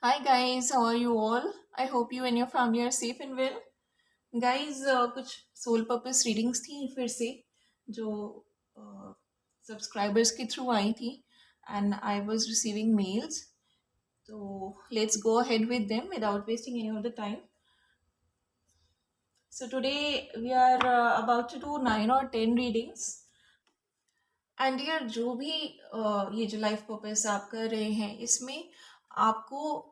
Hi guys, how are you all? I hope you and your family are safe and well. Guys, कुछ soul purpose readings थी फिर से जो subscribers के थ्रू आई थी and I was receiving mails. So let's go ahead with them without wasting any of the time. So today we are about to do 9 or 10 readings. And यार जो भी ये जो लाइफ पर्पस आप कर रहे हैं इसमें आपको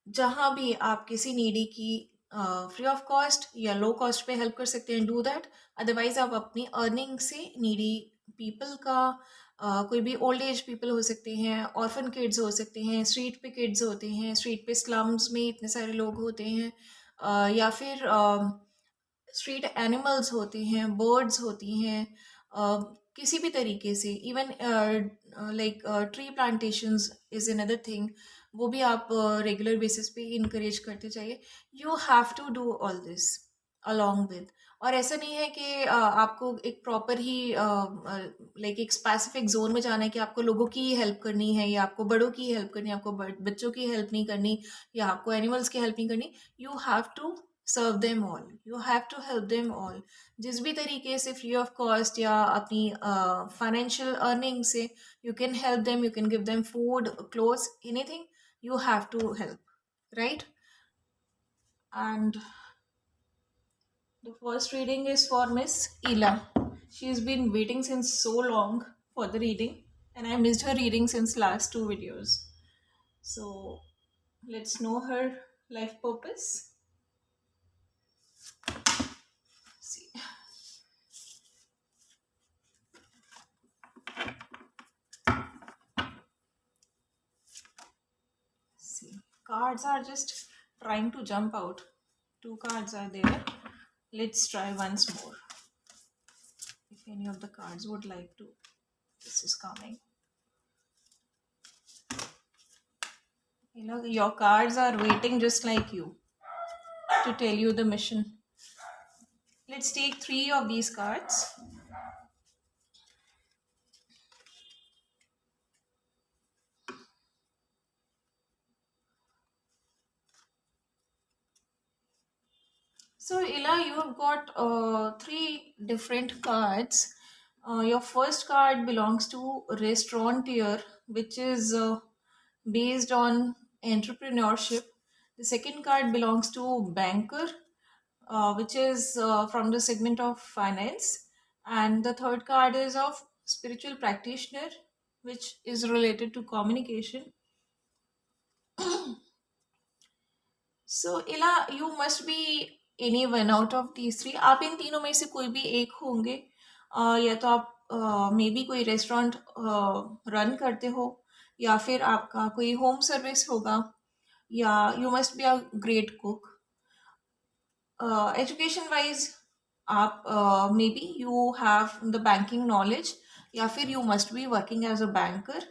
जहाँ भी आप किसी नीडी की फ्री ऑफ कॉस्ट या लो कॉस्ट पे हेल्प कर सकते हैं, डू दैट. अदरवाइज आप अपनी अर्निंग से नीडी पीपल का कोई भी ओल्ड एज पीपल हो सकते हैं, ऑर्फन किड्स हो सकते हैं, स्ट्रीट पे किड्स होते हैं, स्ट्रीट पे स्लम्स में इतने सारे लोग होते हैं, या फिर स्ट्रीट एनिमल्स होते हैं, बर्ड्स होती हैं, किसी भी तरीके से. Even like tree plantations is another thing. वो भी आप रेगुलर बेसिस पे इनकरेज करते चाहिए. You have to do all this along with. और ऐसा नहीं है कि आपको एक प्रॉपर ही लाइक एक स्पेसिफिक जोन में जाना है कि आपको लोगों की हेल्प करनी है या आपको बड़ों की हेल्प करनी है, आपको बच्चों की हेल्प नहीं करनी या आपको एनिमल्स की हेल्प नहीं करनी. You have to serve them all, you have to help them all. जिस भी तरीके से फ्री ऑफ कॉस्ट या अपनी फाइनेंशियल अर्निंग से you can help them, you can give them food, clothes, anything. You have to help, right? And the first reading is for Miss Ila. She's been waiting since so long for the reading, and I missed her reading since last two videos. So let's know her life purpose. See, see, cards are just trying to jump out. Two cards are there. Let's try once more. If any of the cards would like to, this is coming. You know, your cards are waiting just like you to tell you the mission. Let's take 3 of these cards. So Ila, you have got 3 different cards. Your first card belongs to restaurateur, which is based on entrepreneurship. The second card belongs to banker, which is from the segment of finance. And the third card is of spiritual practitioner, which is related to communication. So Ila, you must be any one out of these three. आप इन तीनों में से कोई भी एक होंगे. या तो आप मे बी कोई रेस्टोरेंट रन करते हो, या फिर आपका कोई होम सर्विस होगा, या you must be a great cook. Education wise आप maybe you have the banking knowledge, या फिर you must be working as a banker,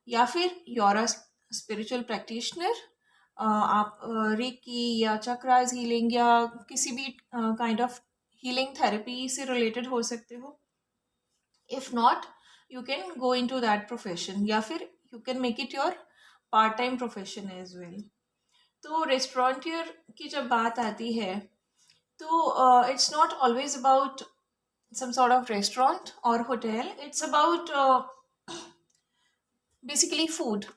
या फिर you are a spiritual practitioner. आप रेकी या चक्रास हीलिंग या किसी भी काइंड ऑफ हीलिंग थेरेपी से रिलेटेड हो सकते हो. If not, you can go into that profession, या फिर you can make it your part time profession as well. तो रेस्टोरेंटियर की जब बात आती है तो it's not always about some sort of restaurant or hotel. It's about basically food.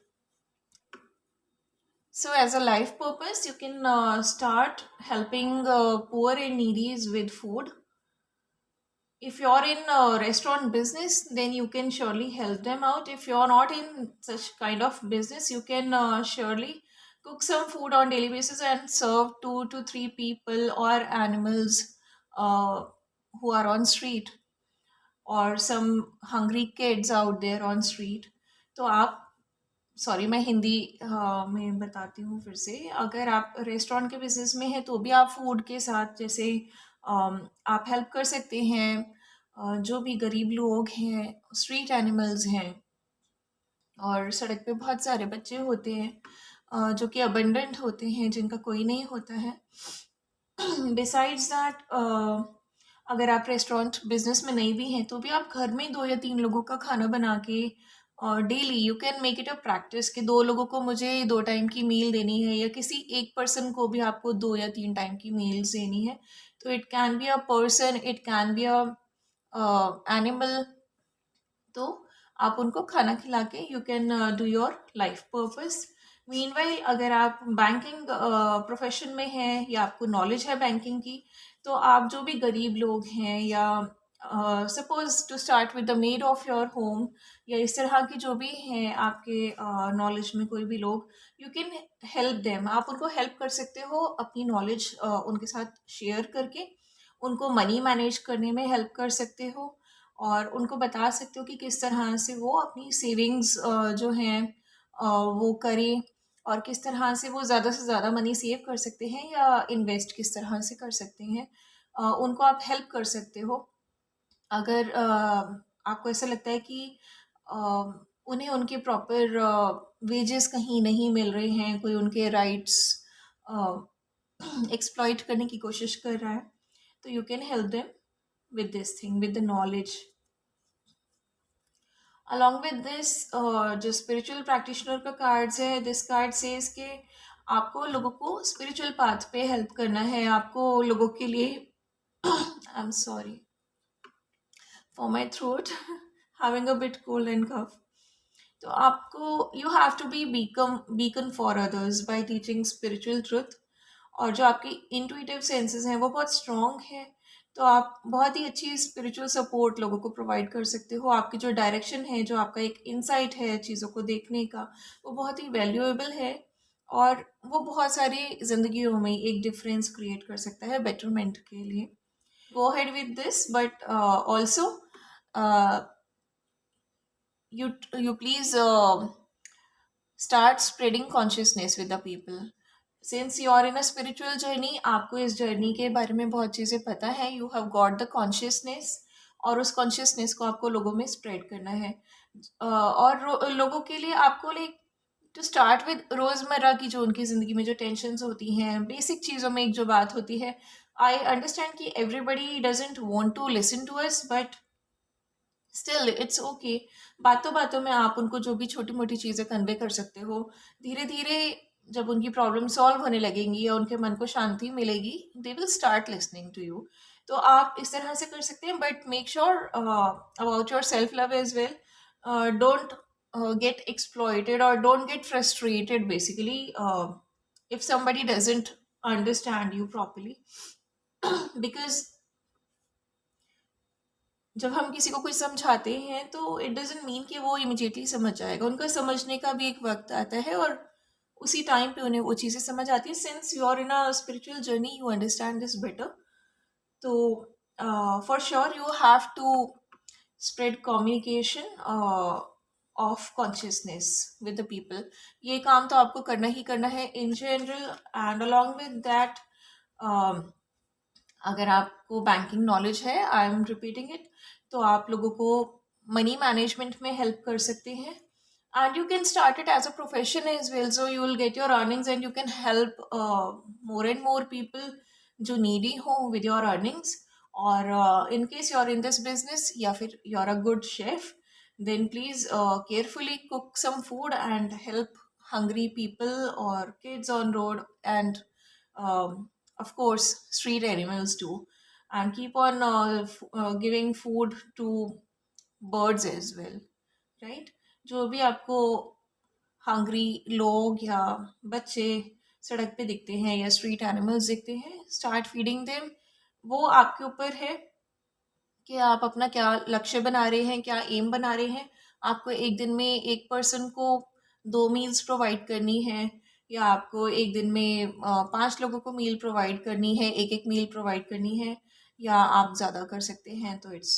So as a life purpose, you can start helping poor and needies with food. If you're in a restaurant business, then you can surely help them out. If you're not in such kind of business, you can surely cook some food on daily basis and serve 2 to 3 people or animals uh, who are on street, or some hungry kids out there on street. तो आप, sorry मैं हिंदी में बताती हूँ फिर से. अगर आप रेस्टोरेंट के बिजनेस में हैं तो भी आप फूड के साथ जैसे आप हेल्प कर सकते हैं. जो भी गरीब लोग हैं, स्ट्रीट एनिमल्स हैं, और सड़क पे बहुत सारे बच्चे होते हैं जो कि अबंडेंट होते हैं, जिनका कोई नहीं होता है. बिसाइड्स दैट, अगर आप रेस्टोरेंट बिजनेस में नहीं भी हैं तो भी आप घर में 2 या 3 लोगों का खाना बना के और daily you can make it a practice कि 2 लोगों को मुझे 2 टाइम की मील देनी है, या किसी एक पर्सन को भी आपको 2 या 3 टाइम की मील्स देनी है। तो it can be a person, it can be a animal. तो आप उनको खाना खिला के you can do your life purpose. Meanwhile अगर आप बैंकिंग प्रोफेशन में हैं या आपको नॉलेज है बैंकिंग की, तो आप जो भी गरीब लोग हैं, या suppose to start with the maid of your home, या इस तरह की जो भी हैं आपके नॉलेज में कोई भी लोग, यू कैन हेल्प देम। आप उनको हेल्प कर सकते हो अपनी नॉलेज उनके साथ शेयर करके। उनको मनी मैनेज करने में हेल्प कर सकते हो, और उनको बता सकते हो कि किस तरह से वो अपनी सेविंग्स जो हैं वो करें, और किस तरह से वो ज़्यादा से ज़्यादा मनी सेव कर सकते हैं या इन्वेस्ट किस तरह से कर सकते हैं। उनको आप हेल्प कर सकते हो। अगर आपको ऐसा लगता है कि अ, उन्हें उनके प्रॉपर वेजेस कहीं नहीं मिल रहे हैं, कोई उनके राइट्स एक्सप्लॉइट करने की कोशिश कर रहा है, तो you can help them with this thing, with the knowledge. Along with this, जो स्पिरिचुअल प्रैक्टिशनर का कार्ड्स है, दिस कार्ड सेज कि आपको लोगों को स्पिरिचुअल पाथ पे हेल्प करना है। आपको लोगों के लिए I am sorry for my throat, having a bit cold and cough. तो आपको you have to be beacon for others by teaching spiritual truth. और जो आपकी इंट्यूटिव सेंसेस हैं वो बहुत स्ट्रॉन्ग है, तो आप बहुत ही अच्छी स्पिरिचुअल सपोर्ट लोगों को प्रोवाइड कर सकते हो। आपकी जो डायरेक्शन है, जो आपका एक इंसाइट है चीज़ों को देखने का, वो बहुत ही वैल्यूएबल है, और वो बहुत सारी जिंदगियों में एक डिफरेंस क्रिएट कर सकता है बेटरमेंट के लिए। Go head with this, but also you please start spreading consciousness with the people. Since you are in a spiritual journey, आपको इस जर्नी के बारे में बहुत चीज़ें पता है, you have got the consciousness, और उस कॉन्शियसनेस को आपको लोगों में स्प्रेड करना है। और लोगों के लिए आपको लाइक टू स्टार्ट विद रोज़मर्रा की जो उनकी ज़िंदगी में जो टेंशन्स होती हैं, बेसिक चीज़ों में एक जो बात होती है, आई अंडरस्टैंड कि everybody doesn't want to listen to us, but still it's okay. बातों बातों में आप उनको जो भी छोटी मोटी चीज़ें कन्वे कर सकते हो, धीरे धीरे जब उनकी प्रॉब्लम सॉल्व होने लगेंगी या उनके मन को शांति मिलेगी, they will start listening to you. तो आप इस तरह से कर सकते हैं, but make sure about your self love as well. Don't get exploited और don't get frustrated basically if somebody doesn't understand you properly because जब हम किसी को कुछ समझाते हैं तो इट डजेंट मीन कि वो इमिडिएटली समझ जाएगा। उनका समझने का भी एक वक्त आता है, और उसी टाइम पे उन्हें वो चीज़ें समझ आती है। Since you are in a spiritual journey, you understand this better. तो for sure you have to spread communication of consciousness with the people. ये काम तो आपको करना ही करना है in general. And along with that, अगर आपको बैंकिंग नॉलेज है, आई एम रिपीटिंग इट, तो आप लोगों को मनी मैनेजमेंट में हेल्प कर सकते हैं। And you can start it as a profession as well, so you will get your earnings and you can help more and more people जो needy हो विद योर अर्निंग्स। और in case you are in this business, या फिर you are a good chef, then please carefully cook some food and help hungry people or kids on road, and um, of course street animals too, and keep on giving food to birds as well, right? जो भी आपको hungry लोग या बच्चे सड़क पे दिखते हैं या स्ट्रीट एनिमल्स दिखते हैं, स्टार्ट फीडिंग देम। वो आपके ऊपर है कि आप अपना क्या लक्ष्य बना रहे हैं, क्या एम बना रहे हैं। आपको एक दिन में एक पर्सन को 2 मील्स प्रोवाइड करनी है, या आपको एक दिन में 5 लोगों को मील प्रोवाइड करनी है, एक एक मील प्रोवाइड करनी है, या आप ज़्यादा कर सकते हैं, तो it's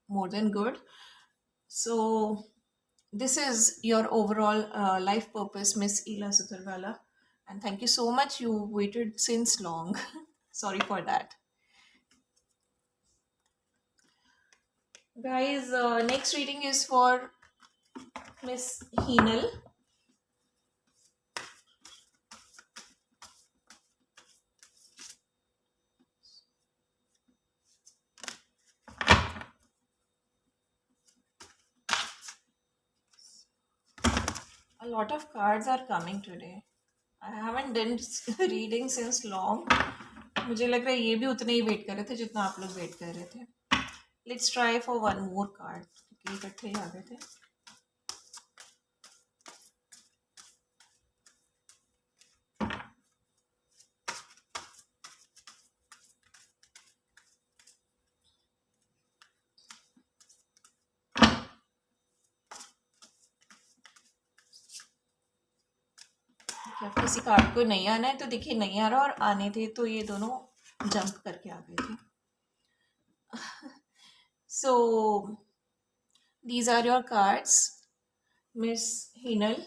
more than good. So this is your overall life purpose, miss Ila Sutarwala, and thank you so much. You waited since long. Sorry for that. Guys, next reading is for Miss Heenal. lot of cards are coming today. I haven't done reading since long. मुझे लग रहा है ये भी उतने ही wait कर रहे थे जितना आप लोग वेट कर रहे थे. Let's try for one more card क्योंकि इकट्ठे ही आ गए थे. अब किसी कार्ड को नहीं आना है तो देखिए नहीं आ रहा, और आने थे तो ये दोनों जंप करके आ गए थे. So these are your cards, Miss Hinal.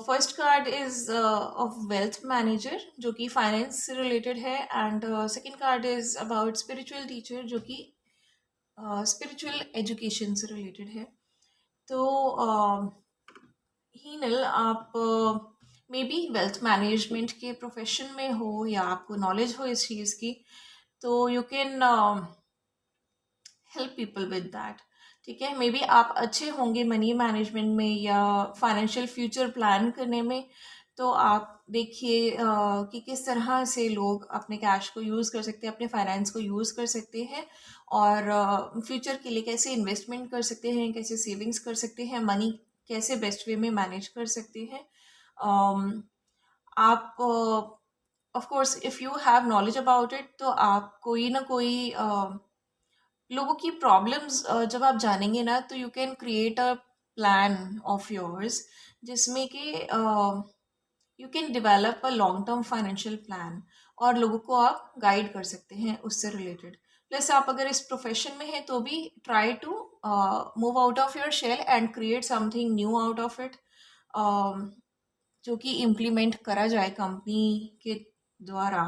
First card is of wealth manager जो कि फाइनेंस से रिलेटेड है, and second card is about spiritual teacher जो कि स्पिरिचुअल एजुकेशन से रिलेटेड है. तो हीनल, आप मे बी वेल्थ मैनेजमेंट के प्रोफेशन में हो या आपको नॉलेज हो इस चीज़ की, तो you can help people with that. ठीक है, मे बी आप अच्छे होंगे मनी मैनेजमेंट में या फाइनेंशियल फ्यूचर प्लान करने में. तो आप देखिए कि किस तरह से लोग अपने कैश को यूज़ कर सकते हैं, अपने फाइनेंस को यूज़ कर सकते हैं, और फ्यूचर के लिए कैसे इन्वेस्टमेंट कर सकते हैं, कैसे सेविंग्स कर सकते हैं, मनी कैसे बेस्ट वे में मैनेज कर सकते हैं. आप of course if you have knowledge about it तो आप कोई ना कोई लोगों की प्रॉब्लम्स जब आप जानेंगे ना, तो you can create a plan of yours जिसमें कि you can develop a long term financial plan, और लोगों को आप गाइड कर सकते हैं उससे रिलेटेड. प्लस आप अगर इस प्रोफेशन में हैं तो भी try to move out of your shell and create something new out of it, जो कि इम्प्लीमेंट करा जाए कंपनी के द्वारा,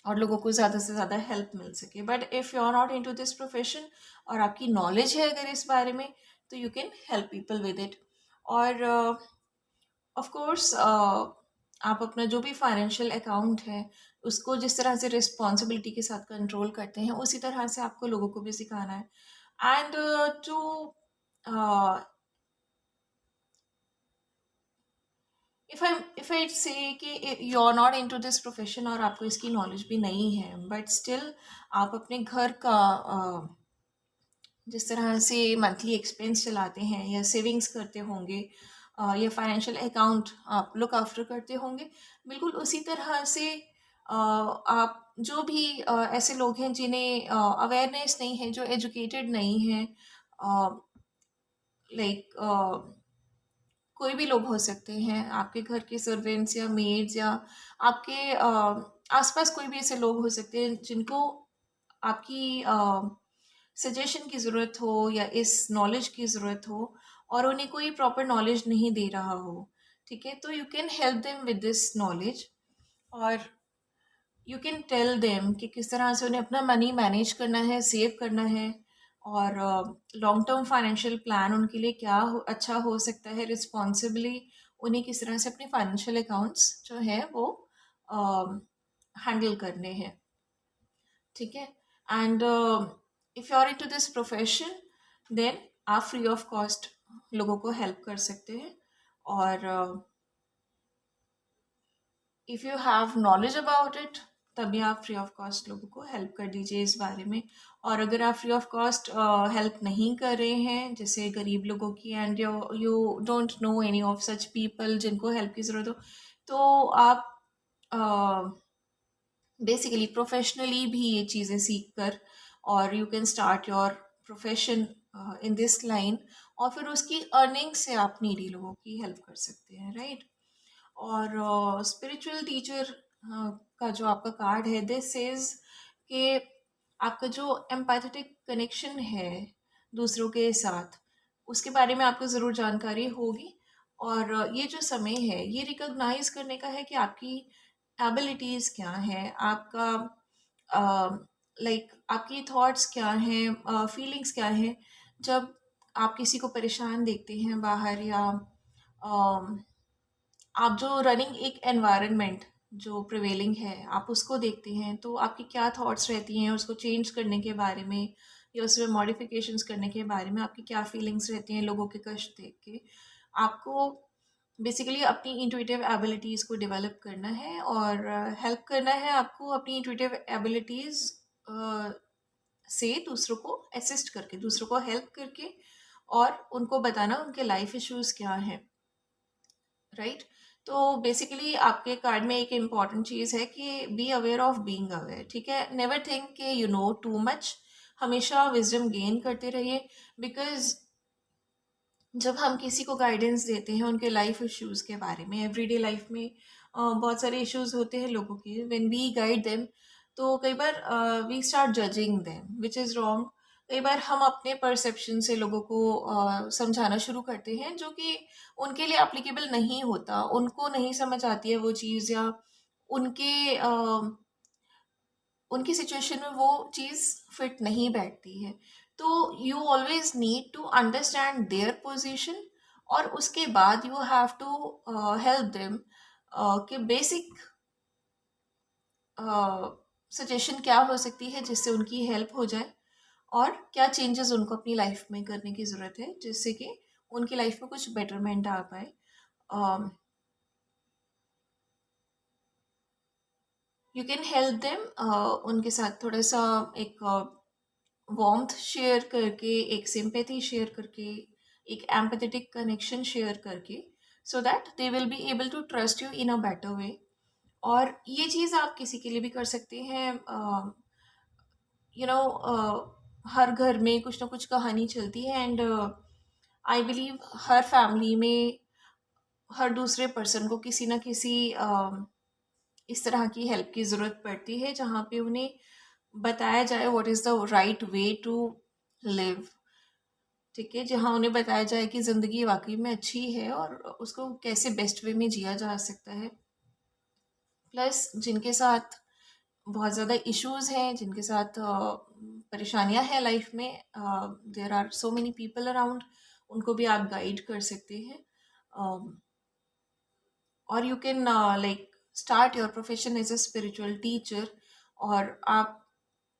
और लोगों को ज़्यादा से ज़्यादा हेल्प मिल सके. But if you are not into this profession और आपकी नॉलेज है अगर इस बारे में, तो you can help people with it. और ऑफ कोर्स आप अपना जो भी फाइनेंशियल अकाउंट है उसको जिस तरह से रिस्पॉन्सिबिलिटी के साथ कंट्रोल करते हैं उसी तरह से आपको लोगों को भी सिखाना है. And to if I say कि you are not into this profession और आपको इसकी नॉलेज भी नहीं है, बट स्टिल आप अपने घर का जिस तरह से मंथली एक्सपेंस चलाते हैं या सेविंग्स करते होंगे या फाइनेंशियल अकाउंट आप लुक आफ्टर करते होंगे, बिल्कुल उसी तरह से आप जो भी ऐसे लोग हैं जिन्हें अवेयरनेस नहीं है, जो एजुकेटेड नहीं है, लाइक कोई भी लोग हो सकते हैं, आपके घर के सर्वेंट्स या मेड्स या आपके आसपास कोई भी ऐसे लोग हो सकते हैं जिनको आपकी सजेशन की ज़रूरत हो या इस नॉलेज की ज़रूरत हो, और उन्हें कोई प्रॉपर नॉलेज नहीं दे रहा हो. ठीक है, तो you can help them with this knowledge, और यू कैन टेल देम कि किस तरह से उन्हें अपना मनी मैनेज करना है, सेव करना है, और लॉन्ग टर्म फाइनेंशियल प्लान उनके लिए क्या अच्छा हो सकता है. रिस्पॉन्सिबली उन्हें किस तरह से अपने फाइनेंशियल अकाउंट्स जो है वो हैंडल करने हैं. ठीक है, and if you are into this profession then आप फ्री ऑफ कॉस्ट लोगों को हेल्प कर सकते हैं. और if you have knowledge about it तभी आप फ्री ऑफ कॉस्ट लोगों को हेल्प कर दीजिए इस बारे में. और अगर आप फ्री ऑफ कॉस्ट हेल्प नहीं कर रहे हैं जैसे गरीब लोगों की, and you don't no any of such people जिनको हेल्प की ज़रूरत हो, तो आप बेसिकली प्रोफेशनली भी ये चीज़ें सीख कर, और you can start your profession in this line, और फिर उसकी अर्निंग से आप नीडी लोगों की हेल्प कर सकते हैं, राइट. और स्पिरिचुअल टीचर का जो आपका कार्ड है, दिस इज कि आपका जो एम्पैथेटिक कनेक्शन है दूसरों के साथ, उसके बारे में आपको ज़रूर जानकारी होगी. और ये जो समय है ये रिकॉग्नाइज करने का है कि आपकी एबिलिटीज़ क्या हैं, आपका लाइक आपकी थॉट्स क्या हैं, फीलिंग्स क्या हैं, जब आप किसी को परेशान देखते हैं बाहर, या आप जो रनिंग एक एनवायरनमेंट जो प्रिवेलिंग है आप उसको देखते हैं, तो आपकी क्या थॉट्स रहती हैं उसको चेंज करने के बारे में, या उसमें मॉडिफिकेशंस करने के बारे में आपकी क्या फीलिंग्स रहती हैं लोगों के कष्ट देख के। आपको बेसिकली अपनी इंट्यूटिव एबिलिटीज़ को डेवलप करना है और हेल्प करना है आपको अपनी इंट्यूटिव एबिलिटीज़ से दूसरों को असिस्ट करके, दूसरों को हेल्प करके और उनको बताना उनके लाइफ इश्यूज क्या हैं, राइट। तो बेसिकली आपके कार्ड में एक इम्पॉर्टेंट चीज़ है कि be aware of being aware, ठीक है। नेवर थिंक कि यू नो टू मच, हमेशा विजडम गेन करते रहिए। बिकॉज जब हम किसी को गाइडेंस देते हैं उनके लाइफ इश्यूज के बारे में, एवरीडे लाइफ में बहुत सारे इश्यूज होते हैं लोगों के, व्हेन वी गाइड देम, तो कई बार we start judging them which is wrong. कई बार हम अपने परसेप्शन से लोगों को समझाना शुरू करते हैं जो कि उनके लिए एप्लीकेबल नहीं होता, उनको नहीं समझ आती है वो चीज़, या उनके उनकी सिचुएशन में वो चीज़ फिट नहीं बैठती है। तो you always need to understand their position और उसके बाद you have to help them कि बेसिक सजेशन क्या हो सकती है जिससे उनकी हेल्प हो जाए, और क्या चेंजेस उनको अपनी लाइफ में करने की ज़रूरत है जिससे कि उनकी लाइफ में कुछ बेटरमेंट आ पाए। यू कैन हेल्प देम उनके साथ थोड़ा सा एक वार्मथ शेयर करके, एक सिंपैथी शेयर करके, एक एम्पैथेटिक कनेक्शन शेयर करके, so that they will be able to trust you in a better way. और ये चीज़ आप किसी के लिए भी कर सकते हैं। यू नो हर घर में कुछ ना कुछ कहानी चलती है, and I believe her family में हर दूसरे पर्सन को किसी ना किसी इस तरह की हेल्प की ज़रूरत पड़ती है जहाँ पे उन्हें बताया जाए what is the right way to live, ठीक है। जहाँ उन्हें बताया जाए कि ज़िंदगी वाकई में अच्छी है और उसको कैसे बेस्ट वे में जिया जा सकता है। प्लस जिनके साथ बहुत ज़्यादा इश्यूज हैं, जिनके साथ परेशानियां हैं लाइफ में, there are so many people around, उनको भी आप गाइड कर सकते हैं। और you can like start your profession as a spiritual teacher, और आप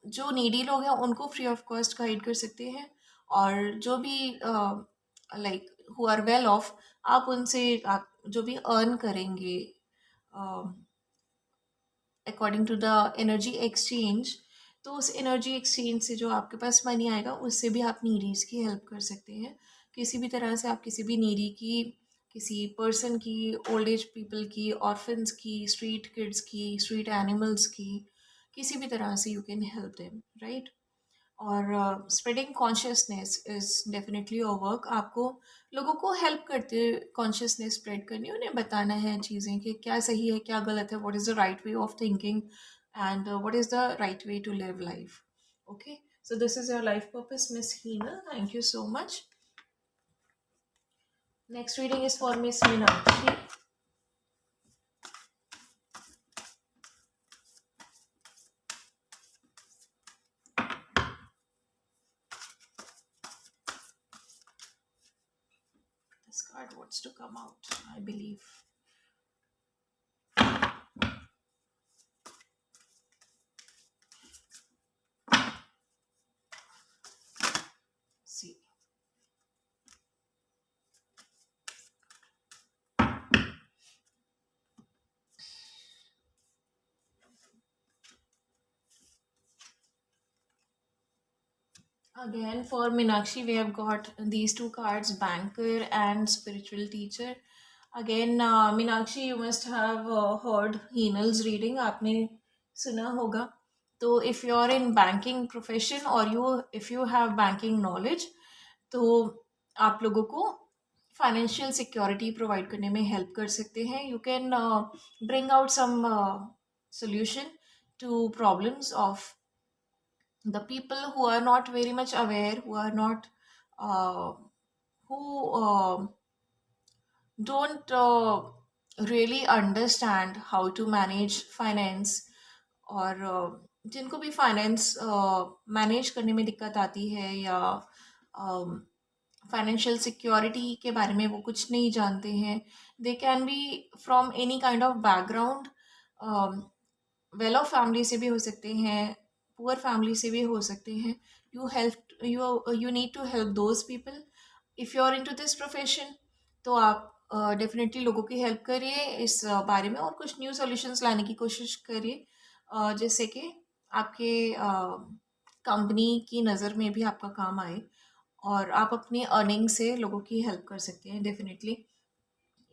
जो नीडी लोग हैं उनको फ्री ऑफ कॉस्ट गाइड कर सकते हैं। और जो भी like who are well off, आप उनसे आप जो भी अर्न करेंगे according to the energy exchange, तो उस एनर्जी एक्सचेंज से जो आपके पास मनी आएगा उससे भी आप नीडीज की हेल्प कर सकते हैं। किसी भी तरह से आप किसी भी नीडी की, किसी पर्सन की, ओल्ड एज पीपल की, ऑर्फन्स की, स्ट्रीट किड्स की, स्ट्रीट एनिमल्स की, किसी भी तरह से you can help them, right. और spreading consciousness is definitely your work. आपको लोगों को हेल्प करते कॉन्शियसनेस स्प्रेड करनी, उन्हें बताना है चीज़ें कि क्या सही है क्या गलत है, what is the right way of thinking and what is the right way to live life. Okay, so this is your life purpose, miss Heena. Thank you so much. Next reading is for miss Meenakshi. This card wants to come out, I believe. See. Again, for Meenakshi, we have got these two cards, banker and spiritual teacher. Again, Meenakshi, you must have heard Heenal's reading. आपने सुना होगा. तो if you're in banking profession or if you have banking knowledge, तो आप लोगों को financial security provide करने में हेल्प कर सकते हैं. You can bring out some solution to problems of the people who are not very much aware, who are not who don't really understand how to manage finance, और जिनको भी finance manage करने में दिक्कत आती है, या फाइनेंशियल सिक्योरिटी के बारे में वो कुछ नहीं जानते हैं. They can be from any kind of background, well off family से भी हो सकते हैं, पुअर फैमिली से भी हो सकते हैं. You need to help those people. If you are into this profession, तो आप डेफिनेटली लोगों की हेल्प करिए इस बारे में, और कुछ न्यू सॉल्यूशंस लाने की कोशिश करिए, जिससे कि आपके कंपनी की नज़र में भी आपका काम आए, और आप अपनी अर्निंग से लोगों की हेल्प कर सकते हैं definitely.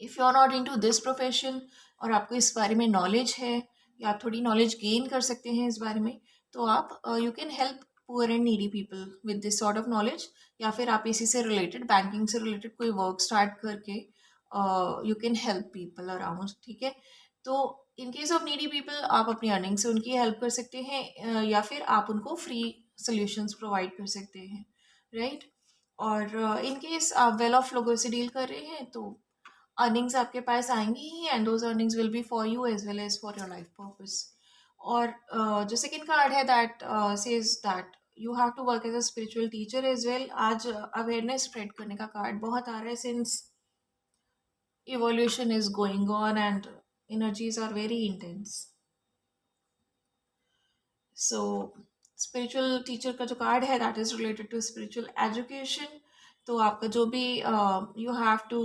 If you are not into this profession, और आपको इस बारे में नॉलेज है, या आप थोड़ी नॉलेज गेन कर सकते हैं इस बारे में, तो आप you can help poor and needy people with this sort of knowledge. या फिर आप इसी से रिलेटेड, बैंकिंग से रिलेटेड कोई वर्क स्टार्ट करके you can help people around, ठीक है। तो in case of needy people, आप अपनी अर्निंग से उनकी हेल्प कर सकते हैं, या फिर आप उनको फ्री सोल्यूशंस प्रोवाइड कर सकते हैं, राइट। और इन केस आप वेल ऑफ लोगों से डील कर रहे हैं, तो अर्निंग्स आपके पास आएंगी ही, and those earnings will be for you as well as for your life purpose. और जो सेकंड कार्ड है, that says that you have to work as a spiritual teacher as well. आज अवेयरनेस स्प्रेड करने का card बहुत आ रहा है, since evolution is going on and energies are very intense. So spiritual teacher का जो कार्ड है, that is related to spiritual education. तो आपका जो भी you have to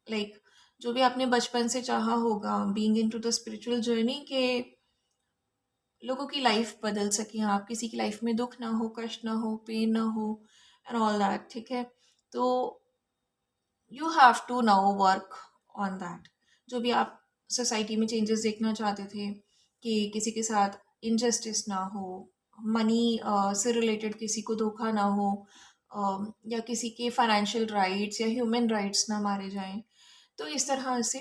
like, जो भी आपने बचपन से चाहा होगा, being into the spiritual journey, के लोगों की लाइफ बदल सके, आप किसी की लाइफ में दुख ना हो, कष्ट ना हो, पेन ना हो, एंड ऑल दैट, ठीक है। तो you have to now work on that. जो भी आप सोसाइटी में चेंजेस देखना चाहते थे, कि किसी के साथ इनजस्टिस ना हो, मनी से रिलेटेड किसी को धोखा ना हो, या किसी के फाइनेंशियल राइट्स या ह्यूमन राइट्स ना मारे जाएं, तो इस तरह से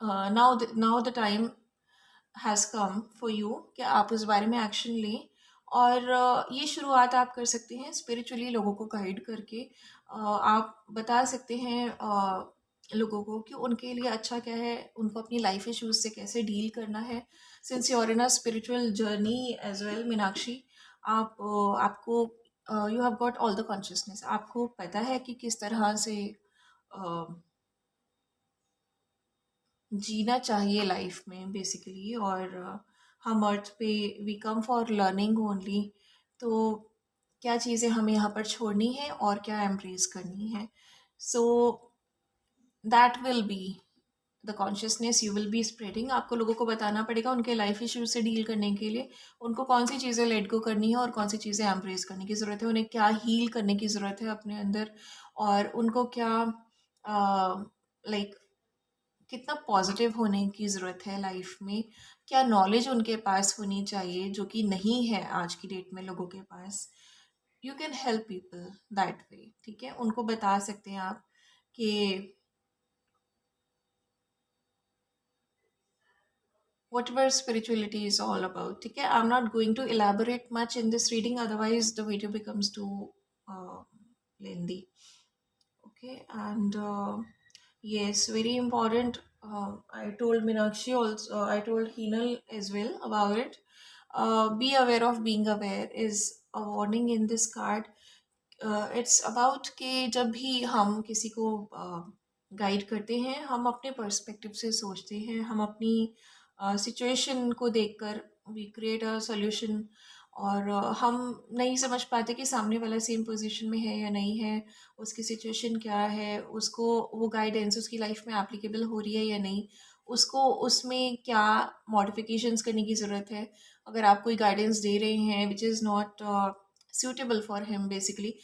now the time has come for you कि आप उस बारे में एक्शन लें। और ये शुरुआत आप कर सकते हैं स्पिरिचुअली लोगों को गाइड करके। आप बता सकते हैं लोगों को कि उनके लिए अच्छा क्या है, उनको अपनी लाइफ इश्यूज से कैसे डील करना है। Since you are in a spiritual journey as well Meenakshi, आपको you have got all the consciousness, आपको पता है कि किस तरह से जीना चाहिए लाइफ में बेसिकली। और हम अर्थ पे we come for learning only. तो क्या चीज़ें हमें यहाँ पर छोड़नी है और क्या एम्ब्रेस करनी है, so that will be the consciousness you will be spreading. आपको लोगों को बताना पड़ेगा उनके लाइफ इश्यूज से डील करने के लिए उनको कौन सी चीज़ें लेट गो करनी है और कौन सी चीज़ें एम्ब्रेस करने की ज़रूरत है, उन्हें क्या हील करने की ज़रूरत है अपने अंदर, और उनको क्या लाइक कितना पॉजिटिव होने की ज़रूरत है लाइफ में, क्या नॉलेज उनके पास होनी चाहिए जो कि नहीं है आज की डेट में लोगों के पास। You can help people that way, ठीक है। उनको बता सकते हैं आप कि whatever spirituality is all about, ठीक है। I am not going to elaborate much in this reading, otherwise the video becomes too uh, lengthy. Okay, and yes, very important. I told Meenakshi also, I told Heenal as well about it. Be aware of being aware is a warning in this card. It's about कि जब भी हम किसी को guide करते हैं, हम अपने पर्सपेक्टिव से सोचते हैं, हम अपनी सिचुएशन को देखकर वी क्रिएट अ सॉल्यूशन। और हम नहीं समझ पाते कि सामने वाला सेम पोजीशन में है या नहीं है, उसकी सिचुएशन क्या है, उसको वो गाइडेंस उसकी लाइफ में एप्लीकेबल हो रही है या नहीं, उसको उसमें क्या मॉडिफिकेशंस करने की ज़रूरत है। अगर आप कोई गाइडेंस दे रहे हैं which is not suitable for him basically,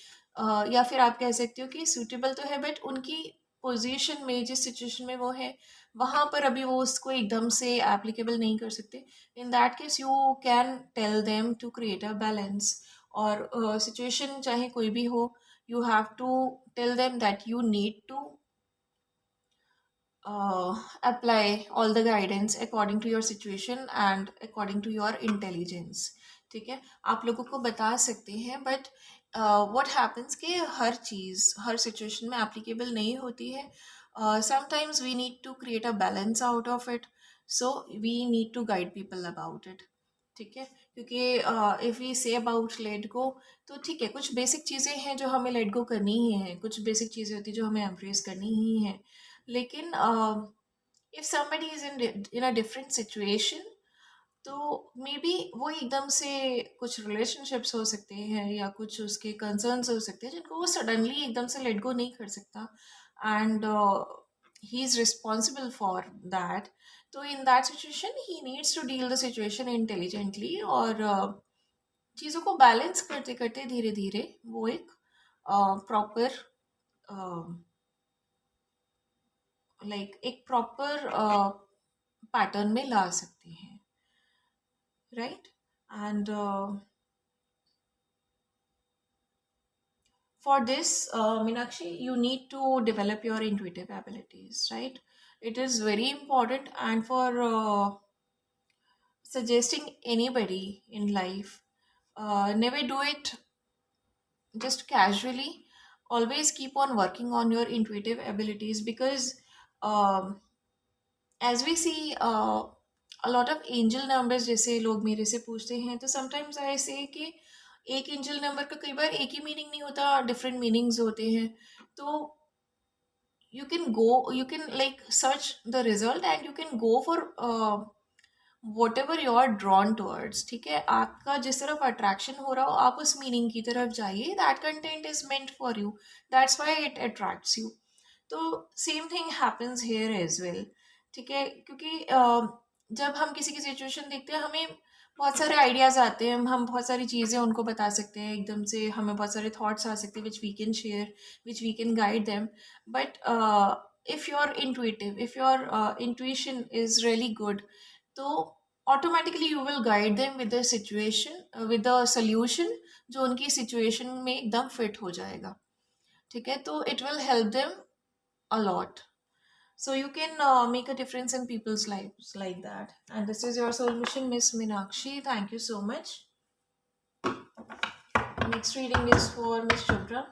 या फिर आप कह सकते हो कि सूटेबल तो है बट उनकी पोजीशन में, जिस सिचुएशन में वो है, वहाँ पर अभी वो उसको एकदम से एप्लीकेबल नहीं कर सकते। In that case you can tell them to create a balance. और सिचुएशन चाहे कोई भी हो, you have to tell them that you need to apply all the guidance according to your situation and according to your intelligence, ठीक है। आप लोगों को बता सकते हैं, बट what happens कि हर चीज़ हर सिचुएशन में एप्लीकेबल नहीं होती है। Sometimes we need to create a balance out of it, so we need to guide people about it, ठीक है। क्योंकि if we say about let go, तो ठीक है, कुछ बेसिक चीज़ें हैं जो हमें लेट गो करनी ही हैं, कुछ बेसिक चीज़ें होती हैं जो हमें एम्ब्रेस करनी ही हैं। लेकिन if somebody is in a different situation, तो मे बी वो एकदम से कुछ रिलेशनशिप्स हो सकते हैं या कुछ उसके कंसर्न्स हो सकते हैं जिनको वो सडनली एकदम से लेट गो नहीं कर सकता, and he is responsible for that. तो in that situation he needs to deal the situation intelligently, और चीज़ों को बैलेंस करते करते धीरे धीरे वो एक प्रॉपर लाइक एक प्रॉपर पैटर्न में ला सकते हैं, right? And for this, Meenakshi, you need to develop your intuitive abilities, right? It is very important, and for suggesting anybody in life, never do it just casually. Always keep on working on your intuitive abilities, because um, as we see a lot of angel numbers, जैसे लोग मेरे से पूछते हैं, तो sometimes I say कि एक angel number का कई बार एक ही मीनिंग नहीं होता, डिफरेंट मीनिंग्स होते हैं। तो you can like search the result and you can go for whatever you are drawn towards, ठीक है? आपका जिस तरफ अट्रैक्शन हो रहा हो आप उस मीनिंग की तरफ जाइए, that content is meant for you, that's why it attracts you. तो same thing happens here as well, ठीक है? क्योंकि जब हम किसी की सिचुएशन देखते हैं हमें बहुत सारे आइडियाज़ आते हैं, हम बहुत सारी चीज़ें उनको बता सकते हैं, एकदम से हमें बहुत सारे थॉट्स आ सकते हैं which we can share, which we can guide them. But if you're intuitive, if your intuition is really good, तो automatically you will guide them with the situation, with the solution जो उनकी situation में एकदम fit हो जाएगा, ठीक है? तो it will help them a lot. So you can make a difference in people's lives like that. And this is your solution, Miss Meenakshi. Thank you so much. Next reading is for Miss Shubhra.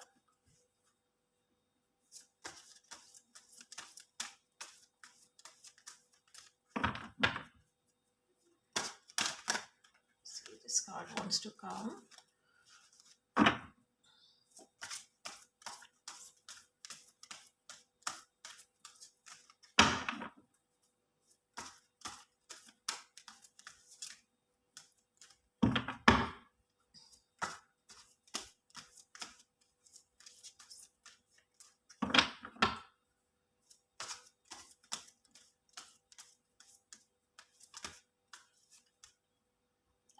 See, this card wants to come.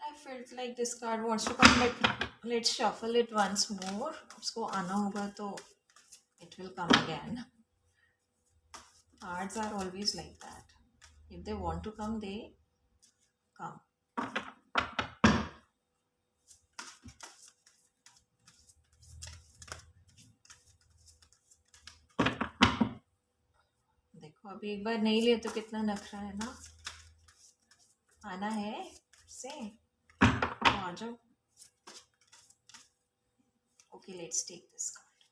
I felt like this card wants to come, but let's shuffle it once more. उसको आना होगा तो it will come again. Cards are always like that. If they want to come, they come. देखो अभी एक बार नहीं ले तो कितना नखरा है ना। आना है से तो आ जाओ। Okay, let's take this card.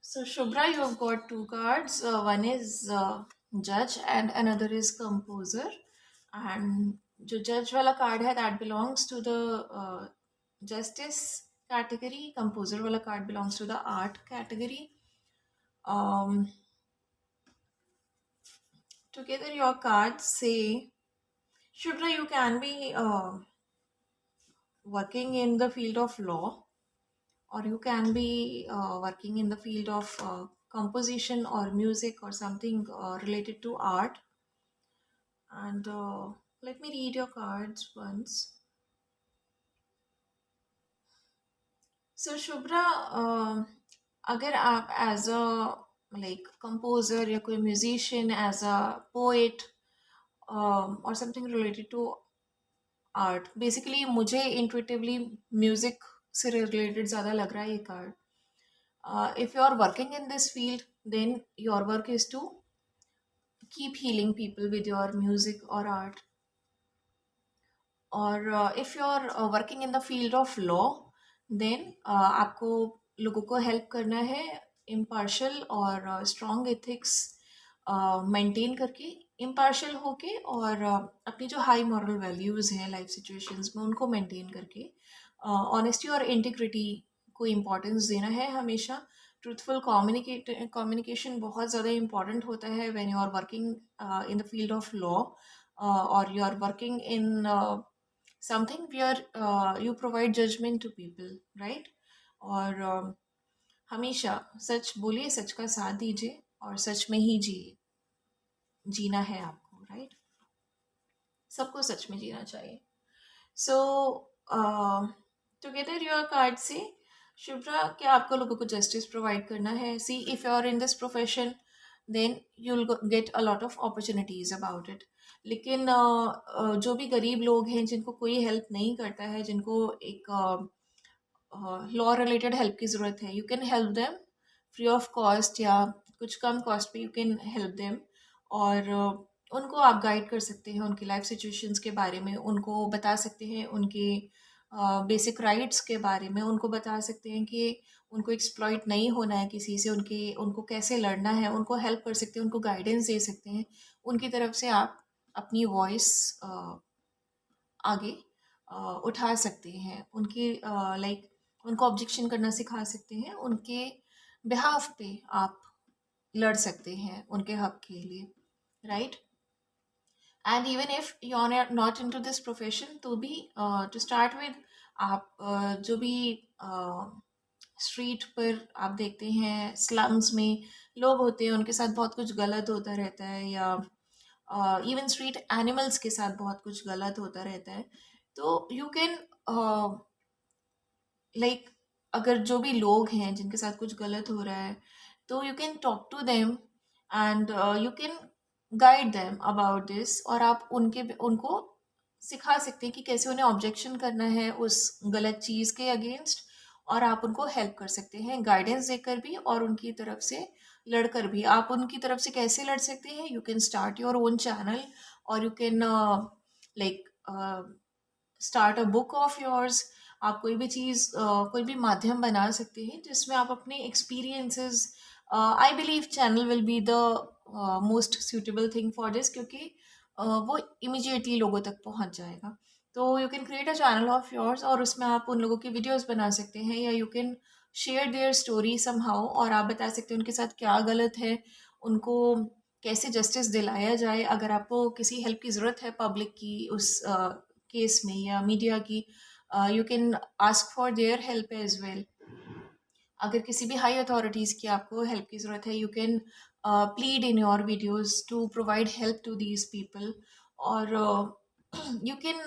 So Shubhra, you have got two cards. One is judge and another is composer. And जो judge वाला card है that belongs to the justice category. Composer वाला card belongs to the art category. Together your cards say, Shubhra, you can be working in the field of law, or you can be working in the field of composition or music or something related to art. And let me read your cards once. So Shubhra, अगर आप as a like composer या कोई musician, as a poet और something related to art, basically मुझे intuitively music से रिलेटेड ज़्यादा लग रहा है ये card. If you are working in this field, then your work is to keep healing people with your music or art. Or if you are working in the field of law, then आपको लोगों को help करना है impartial और strong ethics maintain करके, impartial होके, और अपनी जो हाई मॉरल वैल्यूज़ हैं लाइफ सिचुएशंस में उनको मेंटेन करके, ऑनेस्टी और इंटीग्रिटी को इम्पोर्टेंस देना है हमेशा। ट्रूथफुल कम्युनिकेशन बहुत ज़्यादा इम्पॉर्टेंट होता है when you are working in the field of law, और you are working in something where you provide judgement to people, right. और हमेशा सच बोलिए, सच का साथ दीजिए और सच में ही जीना है आपको, राइट। सबको सच में जीना चाहिए। सो टुगेदर योर कार्ड से शुभ्रा, क्या आपको लोगों को जस्टिस प्रोवाइड करना है? See, if you are in this profession then you will get a lot of opportunities about it. लेकिन जो भी गरीब लोग हैं जिनको कोई हेल्प नहीं करता है, जिनको एक लॉ रिलेटेड हेल्प की ज़रूरत है, you can help them free of cost या कुछ कम कॉस्ट पे यू कैन हेल्प देम। और उनको आप गाइड कर सकते हैं उनकी लाइफ सिचुएशंस के बारे में, उनको बता सकते हैं उनके बेसिक राइट्स के बारे में, उनको बता सकते हैं कि उनको एक्सप्लॉइट नहीं होना है किसी से, उनको कैसे लड़ना है, उनको हेल्प कर सकते हैं, उनको गाइडेंस दे सकते हैं। उनकी तरफ से आप अपनी वॉइस आगे उठा सकते हैं, उनकी लाइक उनको ऑब्जेक्शन करना सिखा सकते हैं, उनके बिहाफ पे आप लड़ सकते हैं उनके हक के लिए, right. And even if you are not into this profession, तो भी टू स्टार्ट विद आप जो भी स्ट्रीट पर आप देखते हैं, स्लम्स में लोग होते हैं, उनके साथ बहुत कुछ गलत होता रहता है, या इवन स्ट्रीट एनिमल्स के साथ बहुत कुछ गलत होता रहता है, तो यू कैन लाइक अगर जो भी लोग हैं जिनके साथ कुछ गलत हो रहा है, तो you can talk to them and you can guide them about this, और आप उनको सिखा सकते हैं कि कैसे उन्हें ऑब्जेक्शन करना है उस गलत चीज़ के अगेंस्ट, और आप उनको हेल्प कर सकते हैं गाइडेंस देकर भी और उनकी तरफ से लड़कर भी। आप उनकी तरफ से कैसे लड़ सकते हैं? You can start your own channel, और you can like start a book of yours. आप कोई भी चीज़ कोई भी माध्यम बना सकते हैं जिसमें आप अपने experiences, I believe channel will be the most suitable thing for this, क्योंकि वो इमिजिएटली लोगों तक पहुंच जाएगा। तो you can create a channel of yours, और उसमें आप उन लोगों की वीडियोस बना सकते हैं, या you can share their story somehow, और आप बता सकते हैं उनके साथ क्या गलत है, उनको कैसे जस्टिस दिलाया जाए। अगर आपको किसी हेल्प की ज़रूरत है पब्लिक की उस केस में या मीडिया की, you can ask for their help as well. अगर किसी भी हाई अथॉरिटीज़ की आपको हेल्प की ज़रूरत है, you can plead in your videos to provide help to these people, और you can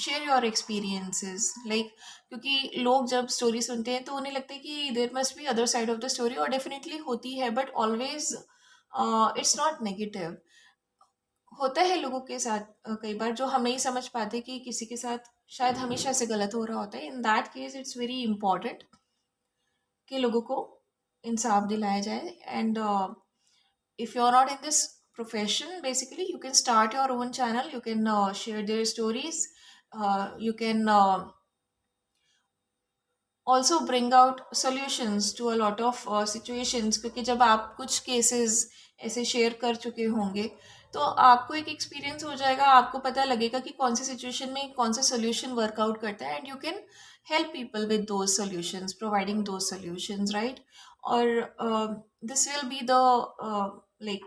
share your experiences, like क्योंकि लोग जब स्टोरी सुनते हैं तो उन्हें लगता है कि there must be other side of the story, और डेफिनेटली होती है, but always it's not negative. होता है लोगों के साथ कई बार जो हम नहीं समझ पाते कि किसी के साथ शायद हमेशा से गलत हो रहा होता है। इन that case it's very important कि लोगों को इंसाफ दिलाया जाए। And if you're not in this profession, basically you can start your own channel, you can share their stories, you can also bring out solutions to a lot of situations, क्योंकि जब आप कुछ cases ऐसे share कर चुके होंगे तो आपको एक एक्सपीरियंस हो जाएगा, आपको पता लगेगा कि कौन सी सिचुएशन में कौन सा सोल्यूशन वर्कआउट करता है, and you can help people with those solutions, providing those solutions, right. और this will be the like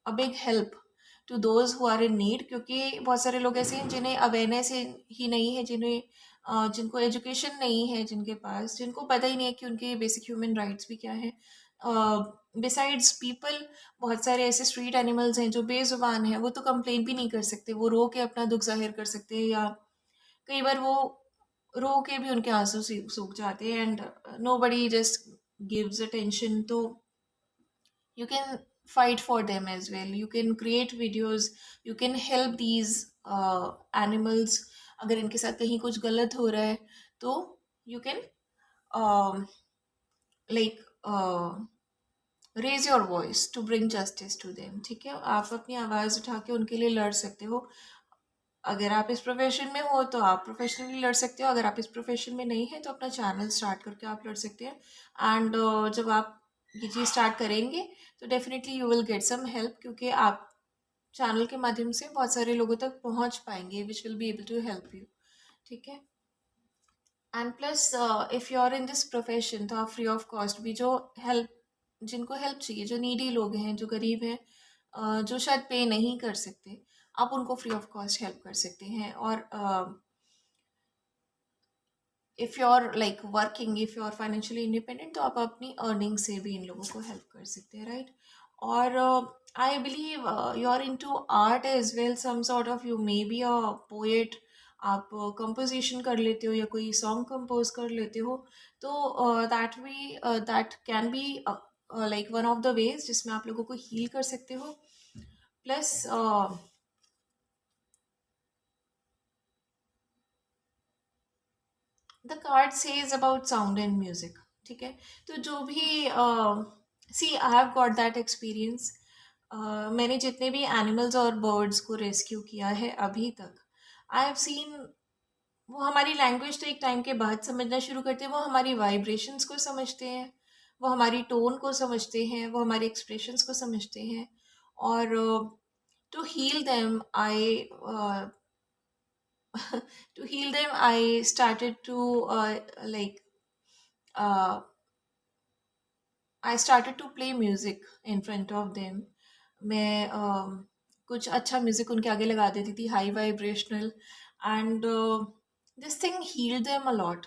a big help to those who are in need, क्योंकि बहुत सारे लोग ऐसे हैं जिन्हें अवेयरनेस ही नहीं है, जिनको एजुकेशन नहीं है, जिनके पास, जिनको पता ही नहीं है कि उनके बेसिक ह्यूमन राइट्स भी क्या है। बिसाइड्स पीपल, बहुत सारे ऐसे स्ट्रीट एनिमल्स हैं जो बेजुबान हैं, वो तो कंप्लेन भी नहीं कर सकते, वो रो के अपना दुख जाहिर कर सकते हैं, या कई बार वो रो के भी उनके आंसू सूख जाते हैं, and nobody just gives attention. तो you can fight for them as well, you can create videos, you can help these animals। अगर इनके साथ कहीं कुछ गलत हो रहा है तो you can like raise your voice to bring justice to them, ठीक है। आप अपनी आवाज़ उठा के उनके लिए लड़ सकते हो। अगर आप इस प्रोफेशन में हो तो आप प्रोफेशनली लड़ सकते हो, अगर आप इस प्रोफेशन में नहीं है तो अपना चैनल स्टार्ट करके आप लड़ सकते हैं। एंड जब आप ये चीज़ स्टार्ट करेंगे तो definitely you will get some help, क्योंकि आप चैनल के माध्यम से बहुत सारे लोगों तक पहुंच पाएंगे which will be able to help you, ठीक है। And plus if you are in this profession तो आप फ्री ऑफ कॉस्ट भी जो हेल्प, जिनको हेल्प चाहिए, जो नीडी लोग हैं, जो गरीब हैं, जो शायद पे नहीं कर सकते, आप उनको फ्री ऑफ कॉस्ट हेल्प कर सकते हैं। और if you are like working, if you are financially independent, तो आप अपनी अर्निंग से भी इन लोगों को हेल्प कर सकते हैं, राइट। और I believe you are into art as well, some sort of, you may be a poet, आप कंपोजिशन कर लेते हो या कोई सॉन्ग कंपोज कर लेते हो, तो that can be like one of the ways जिसमें आप लोगों को हील कर सकते हो। Plus the card says about sound and music, ठीक है। तो जो भी see, I have got that experience. मैंने जितने भी एनिमल्स और बर्ड्स को रेस्क्यू किया है अभी तक, आई हैव सीन, वो हमारी लैंग्वेज तो एक टाइम के बाद समझना शुरू करते हैं, वो हमारी वाइब्रेशंस को समझते हैं, वो हमारी टोन को समझते हैं, वो हमारे एक्सप्रेशंस को समझते हैं। और to heal them I to heal them, I started to like uh, I started to play music in front of them. मैं कुछ अच्छा म्यूजिक उनके आगे लगा देती थी, high vibrational, and this thing healed them a lot.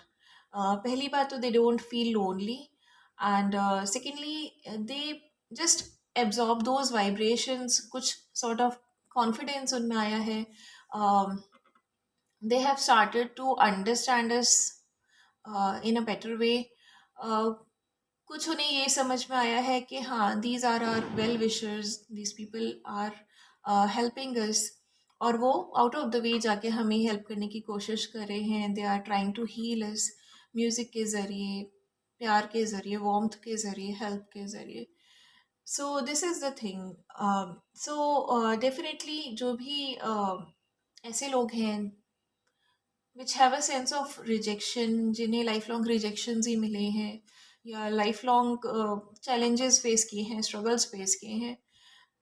पहली बात तो they don't feel lonely, and secondly they just absorb those vibrations, कुछ सॉर्ट ऑफ कॉन्फिडेंस उनमें आया है। They have started to understand us in a better way. कुछ उन्हें ये समझ में आया है कि हाँ, these are are well wishers, these people are helping us, और वो आउट ऑफ द वे जाके हमें हेल्प करने की कोशिश कर रहे हैं। They are trying to heal us music के ज़रिए, प्यार के ज़रिए, वार्मथ के ज़रिए, हेल्प के ज़रिए। सो this is the thing. So definitely जो भी ऐसे लोग हैं which have a sense of rejection, जिन्हें लाइफ लॉन्ग रिजेक्शंस ही मिले हैं, या लाइफ लॉन्ग चैलेंजेस फेस किए हैं, स्ट्रगल्स फेस किए हैं,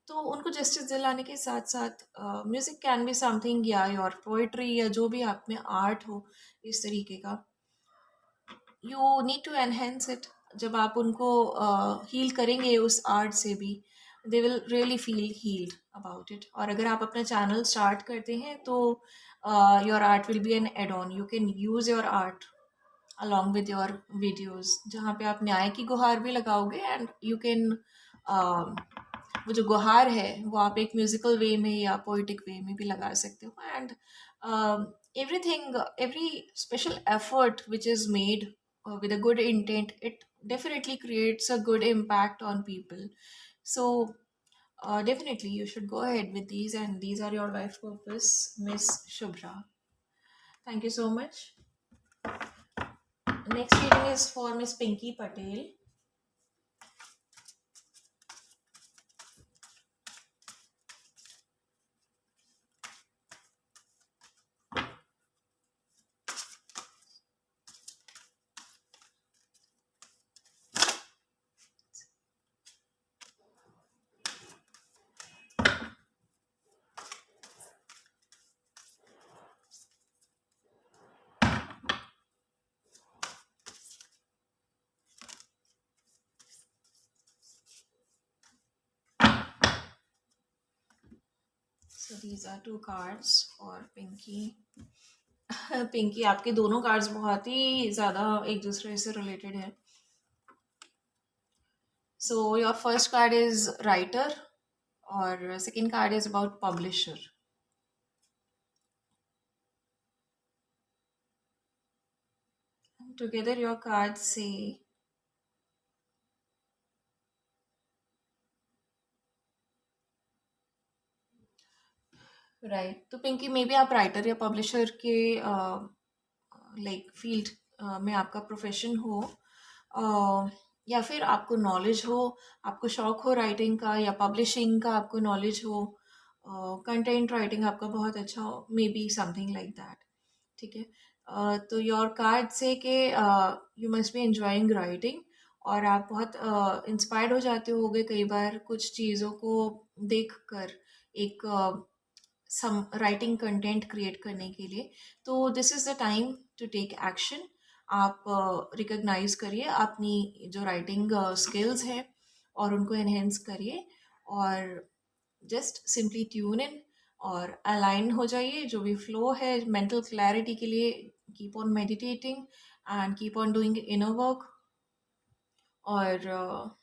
तो उनको जस्टिस दिलाने के साथ साथ म्यूज़िक कैन बी समथिंग, या योर पोइट्री, या जो भी आप में आर्ट हो इस तरीके का, you need to enhance it. जब आप उनको हील करेंगे उस आर्ट से भी, they will really feel healed about it. और अगर आप अपना चैनल स्टार्ट करते हैं तो your art will be an add on, you can use your art along with your videos, जहाँ पे आप न्याय की गुहार भी लगाओगे, एंड यू कैन वो जो गुहार है वो आप एक म्यूजिकल वे में या पोइटिक वे में भी लगा सकते हो। And everything, every special effort which is made with a good intent, it definitely creates a good impact on people. So definitely you should go ahead with these, and these are your life purpose, Miss Shubhra. Thank you so much. Next reading is for Miss Pinky Patel. So these are two cards for Pinky. Pinky, आपके दोनों cards बहुत ही ज़्यादा एक दूसरे से related है। So your first card is writer, और second card is about publisher. Together your cards से राइट। तो पिंकी, मे बी आप राइटर या पब्लिशर के लाइक फील्ड में आपका प्रोफेशन हो, या फिर आपको नॉलेज हो, आपको शौक हो राइटिंग का या पब्लिशिंग का, आपको नॉलेज हो, कंटेंट राइटिंग आपका बहुत अच्छा हो, may be something like that, ठीक है। तो योर कार्ड से कि you must B enjoying writing, और आप बहुत इंस्पायर्ड हो जाते होगे कई बार कुछ चीज़ों को देख कर, एक सम राइटिंग कंटेंट क्रिएट करने के लिए। तो this is the time to take action. आप रिकॉग्नाइज करिए अपनी जो राइटिंग स्किल्स हैं और उनको एनहेंस करिए, और जस्ट सिंपली ट्यून इन और अलाइन हो जाइए जो भी फ्लो है मेंटल क्लैरिटी के लिए। Keep on meditating and keep on doing inner work, और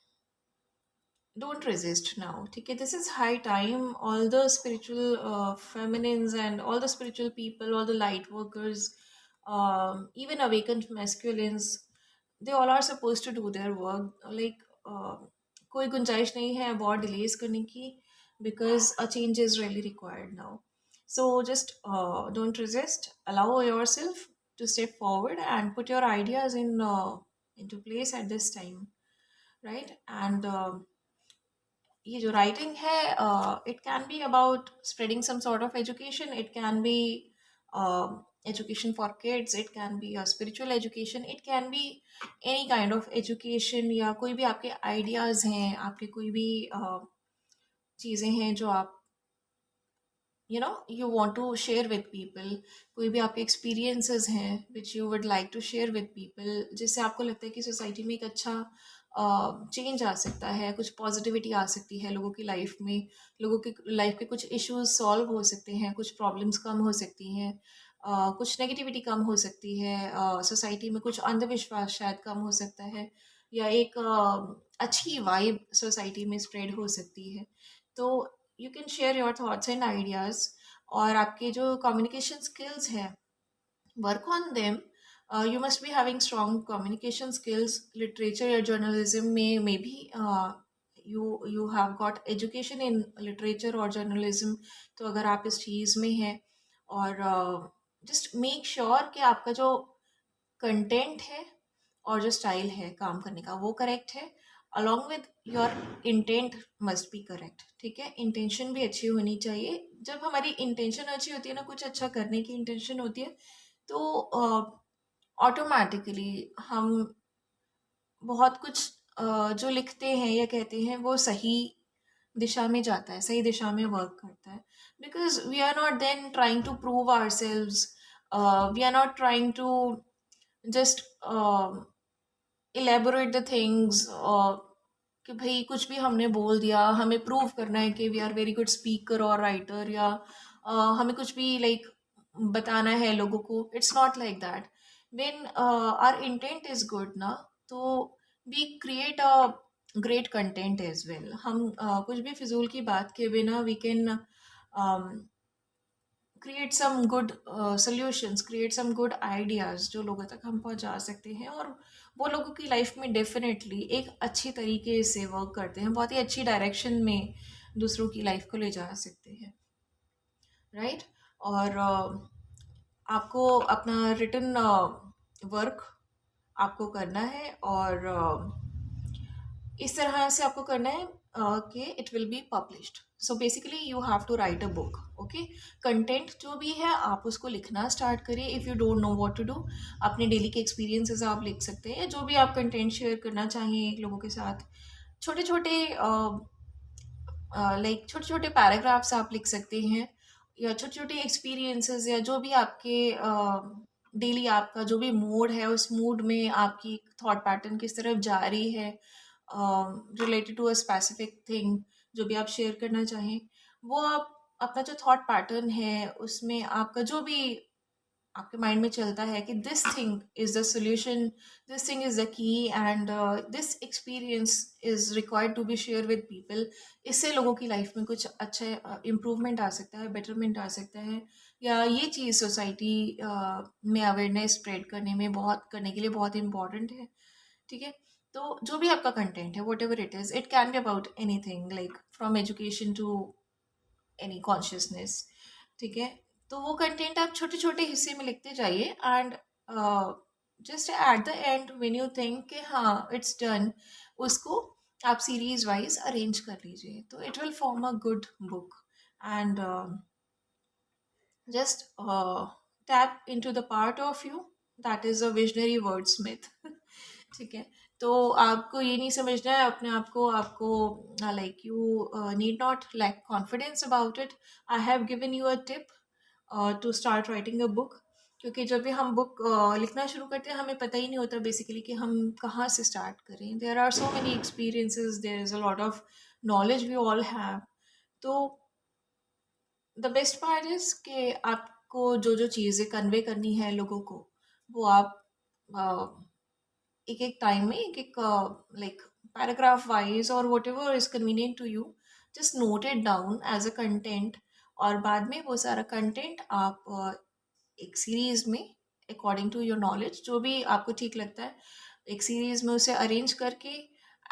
don't resist now, ठीक है? This is high time. All the spiritual feminines and all the spiritual people, all the light workers, even awakened masculines, they all are supposed to do their work. Like कोई गुंजाइश नहीं है बहुत delays करने की, because a change is really required now. So just don't resist. Allow yourself to step forward and put your ideas into place at this time, right? And ये जो writing है, it can be about spreading some sort of education, it can be education for kids, it can be spiritual education, it can be any kind of education, या कोई भी आपके ideas हैं, आपके कोई भी चीज़ें हैं जो आप you want to share with people, कोई भी आपके experiences हैं which you would like to share with people, जिससे आपको लगता है कि सोसाइटी में एक अच्छा चेंज आ सकता है, कुछ पॉजिटिविटी आ सकती है लोगों की लाइफ में, लोगों की लाइफ के कुछ इश्यूज सॉल्व हो सकते हैं, कुछ प्रॉब्लम्स कम हो सकती हैं, कुछ नेगेटिविटी कम हो सकती है, सोसाइटी में कुछ अंधविश्वास शायद कम हो सकता है, या एक अच्छी वाइब सोसाइटी में स्प्रेड हो सकती है। तो you can share your thoughts and ideas, और आपके जो कम्युनिकेशन स्किल्स हैं, work on them. You must be having strong communication skills. Literature या journalism में maybe you have got education in literature और journalism, तो अगर आप इस चीज़ में हैं, और just make sure कि आपका जो कंटेंट है और जो स्टाइल है काम करने का वो करेक्ट है, along with your intent must be correct, ठीक है? इंटेंशन भी अच्छी होनी चाहिए। जब हमारी इंटेंशन अच्छी होती है ना, कुछ अच्छा करने की इंटेंशन होती है, तो ऑटोमेटिकली हम बहुत कुछ जो लिखते हैं या कहते हैं वो सही दिशा में जाता है, सही दिशा में वर्क करता है, because we are not then trying to prove ourselves, we are not trying to just elaborate the things, कि भाई कुछ भी हमने बोल दिया, हमें प्रूव करना है कि we are very good speaker और राइटर, या हमें कुछ भी लाइक बताना है लोगों को। It's not like that. When our intent is good ना, तो we create a great content as well. हम कुछ भी फिजूल की बात के बिना we can create some good solutions, create some good ideas जो लोगों तक हम पहुंचा सकते हैं, और वो लोगों की लाइफ में डेफिनेटली एक अच्छी तरीके से वर्क करते हैं, बहुत ही अच्छी डायरेक्शन में दूसरों की लाइफ को ले जा सकते हैं, राइट? और आपको अपना रिटन वर्क आपको करना है, और इस तरह से आपको करना है कि it will be published. So basically you have to write a book, okay? Content जो भी है आप उसको लिखना स्टार्ट करिए। If you don't know what to do, अपने डेली के एक्सपीरियंसेस आप लिख सकते हैं, जो भी आप कंटेंट शेयर करना चाहिए लोगों के साथ, छोटे छोटे लाइक छोटे छोटे पैराग्राफ्स आप लिख सकते हैं, या छोटे छोटे एक्सपीरियंसेस, या जो भी आपके डेली आपका जो भी मूड है, उस मूड में आपकी थॉट पैटर्न किस तरफ जा रही है related to a specific thing, जो भी आप शेयर करना चाहें, वो आप अपना जो थॉट पैटर्न है उसमें आपका जो भी आपके माइंड में चलता है कि this thing is the solution, this thing is the key, and this experience is required to be share with people. इससे लोगों की लाइफ में कुछ अच्छा इम्प्रूवमेंट आ सकता है, बेटरमेंट आ सकता है, या ये चीज़ सोसाइटी में अवेयरनेस स्प्रेड करने के लिए बहुत इंपॉर्टेंट है, ठीक है? तो जो भी आपका कंटेंट है, whatever it is, it can be about anything, like from education to any consciousness, ठीक है? तो वो कंटेंट आप छोटे छोटे हिस्से में लिखते जाइए, and just at the end when you think कि हाँ इट्स डन, उसको आप सीरीज वाइज अरेंज कर लीजिए, तो it will form a good book. And just tap into the part of you that is a visionary wordsmith ठीक है? तो आपको ये नहीं समझना है अपने आप को, आपको like you need not lack confidence about it. I have given you a tip to start writing a book, क्योंकि जब भी हम बुक लिखना शुरू करते हैं हमें पता ही नहीं होता बेसिकली कि हम कहाँ से स्टार्ट करें. There are so many experiences, there is a lot of knowledge we all have. तो द बेस्ट पार्ट इज़ कि आपको जो जो चीज़ें कन्वे करनी है लोगों को, वो आप एक एक टाइम में एक एक लाइक पैराग्राफ वाइज और whatever is convenient to you, just note it down as a content. और बाद में वो सारा कंटेंट आप एक सीरीज में अकॉर्डिंग टू योर नॉलेज जो भी आपको ठीक लगता है एक सीरीज में उसे अरेंज करके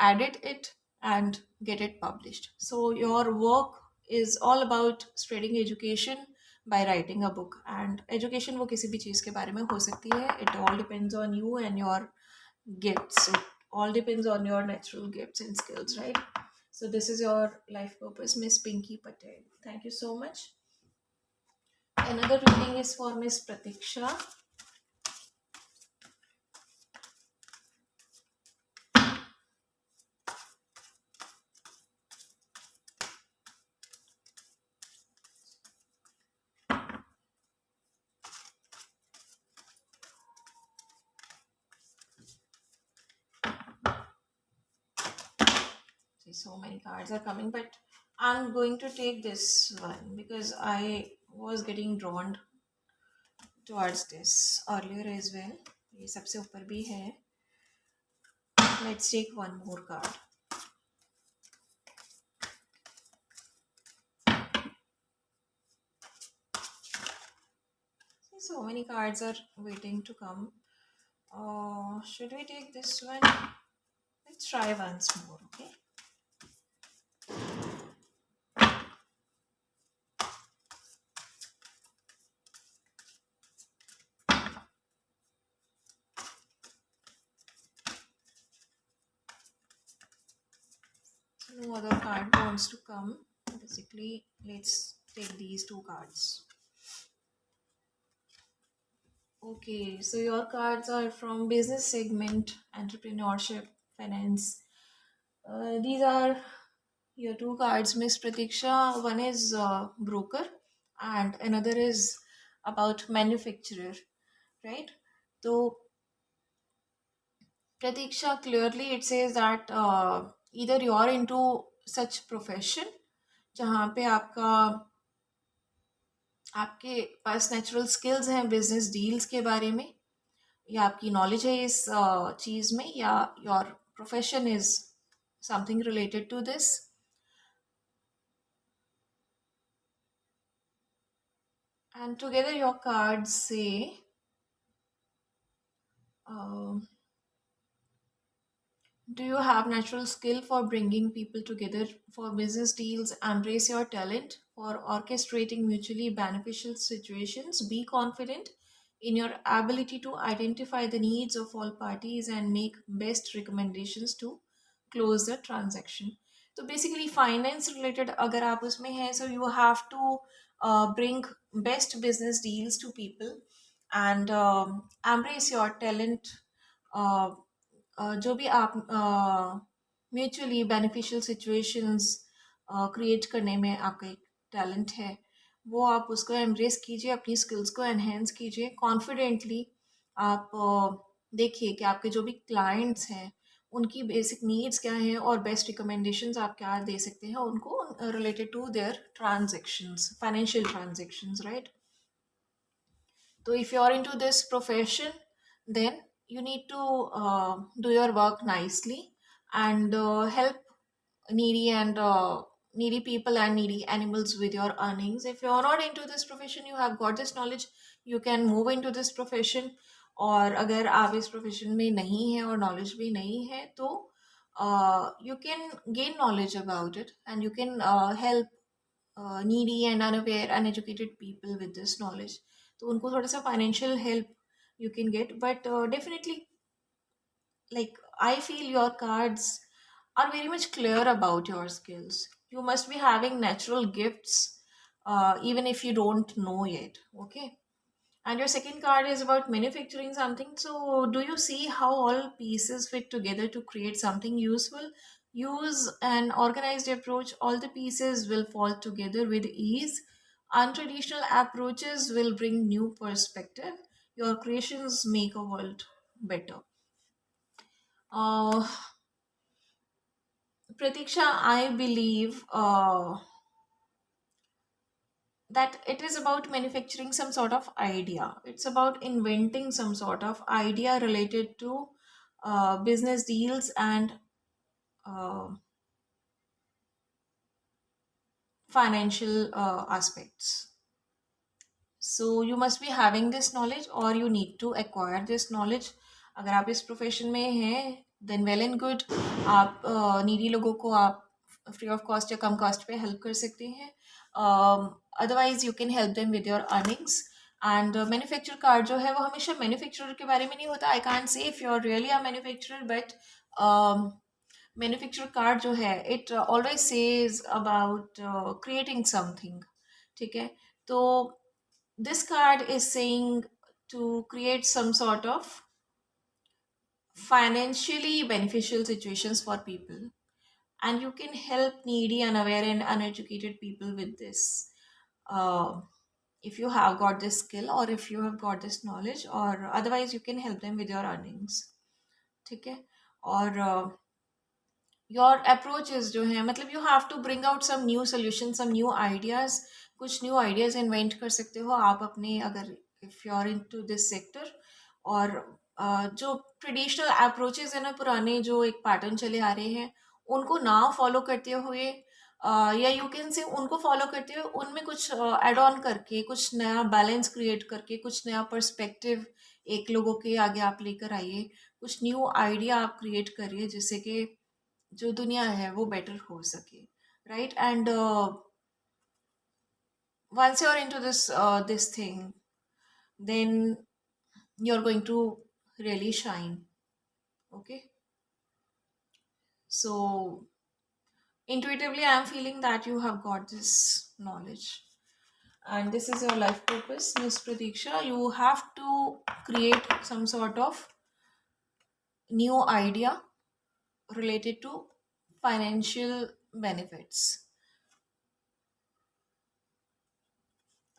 edit it and get it published. So your work is all about spreading education by writing a book. And education वो किसी भी चीज़ के बारे में हो सकती है. It all depends on you and your gifts. It all depends on your natural gifts and skills, right? So this is your life purpose, Miss Pinky Patel. Thank you so much. Another reading is for Miss Pratiksha. See, so many cards are coming, but I'm going to take this one because I was getting drawn towards this earlier as well. ये सबसे ऊपर भी है. Let's take one more card. So many cards are waiting to come. Should we take this one? Let's try once more, okay? No other card wants to come. Basically, let's take these two cards. Okay, so your cards are from business segment, entrepreneurship, finance. These are your two cards, Miss Pratiksha. One is broker and another is about manufacturer, right? So Pratiksha, clearly it says that either you're into such profession जहाँ पे आपके पास natural skills हैं business deals के बारे में, या आपकी knowledge है इस चीज़ में, या your profession is something related to this. And together your cards से do you have natural skill for bringing people together for business deals? Embrace your talent for orchestrating mutually beneficial situations. Be confident in your ability to identify the needs of all parties and make best recommendations to close the transaction. So basically finance related अगर आप उसमें हैं, so you have to bring best business deals to people and embrace your talent. uh, जो भी आप mutually beneficial situations create करने में आपका एक टैलेंट है, वो आप उसको एम्ब्रेस कीजिए, अपनी स्किल्स को एनहेंस कीजिए कॉन्फिडेंटली. आप देखिए कि आपके जो भी क्लाइंट्स हैं उनकी बेसिक नीड्स क्या हैं और बेस्ट रिकमेंडेशंस आप क्या दे सकते हैं उनको related to their transactions, financial transactions, right? So if you're into this profession, then you need to do your work nicely and help needy and needy people and needy animals with your earnings. If you're not into this profession, you have got this knowledge, you can move into this profession. और अगर आप इस profession में नहीं है और knowledge भी नहीं है तो you can gain knowledge about it and you can help needy and unaware uneducated people with this knowledge. तो उनको थोड़ा सा financial help you can get, but definitely like I feel your cards are very much clear about your skills. You must be having natural gifts even if you don't know yet, okay? And your second card is about manufacturing something. So, do you see how all pieces fit together to create something useful? Use an organized approach, all the pieces will fall together with ease. Untraditional approaches will bring new perspective. Your creations make a world better. uh, Pratiksha, I believe that it is about manufacturing some sort of idea. It's about inventing some sort of idea related to business deals and uh, financial aspects. So you must be having this knowledge or you need to acquire this knowledge. अगर आप इस profession में हैं then well and good. आप needy लोगों को आप free of cost या कम कॉस्ट पे हेल्प कर सकते हैं. Otherwise you can help them with your earnings. And manufacture card जो है वो हमेशा मैन्युफैक्चरर के बारे में नहीं होता. I can't say if you are really a manufacturer, but manufacture card जो है it always says about creating something. ठीक है. तो this card is saying to create some sort of financially beneficial situations for people, and you can help needy, unaware and uneducated people with this. uh, if you have got this skill or if you have got this knowledge, or otherwise you can help them with your earnings. ठीक है. और your approaches जो है मतलब you have to bring out some new solution, some new ideas. कुछ new ideas invent कर सकते हो आप अपने, अगर if you are into this sector. और जो ट्रेडिशनल अप्रोचेस है ना, पुराने जो एक पैटर्न चले आ रहे हैं उनको ना फॉलो करते हुए या यू कैन से उनको फॉलो करते हुए उनमें कुछ एड ऑन करके, कुछ नया बैलेंस क्रिएट करके, कुछ नया पर्सपेक्टिव एक लोगों के आगे आप लेकर आइए. कुछ न्यू आइडिया आप क्रिएट करिए जिससे कि जो दुनिया है वो बेटर हो सके. Right. And once you're into this thing, then you're going to really shine. Okay. So intuitively I'm feeling that you have got this knowledge and this is your life purpose, Miss Pratiksha. You have to create some sort of new idea related to financial benefits,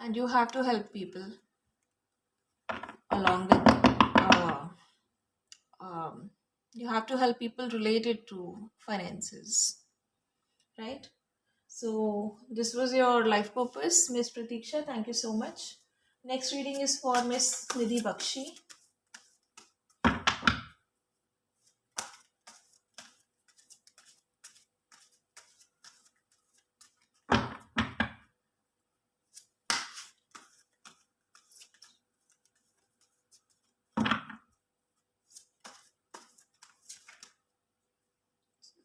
and you have to help people along with um, you have to help people related to finances, right? So this was your life purpose, Miss Pratiksha. Thank you so much. Next reading is for Miss Nidhi Bakshi.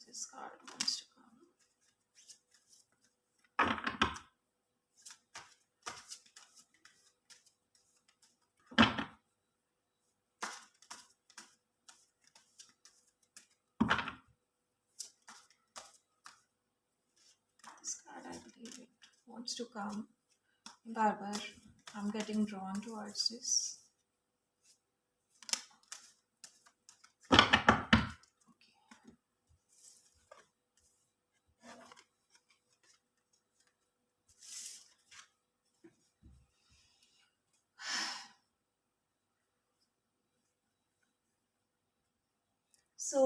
This card wants to come. This card, I believe it wants to come. Barbar, I'm getting drawn towards this. So,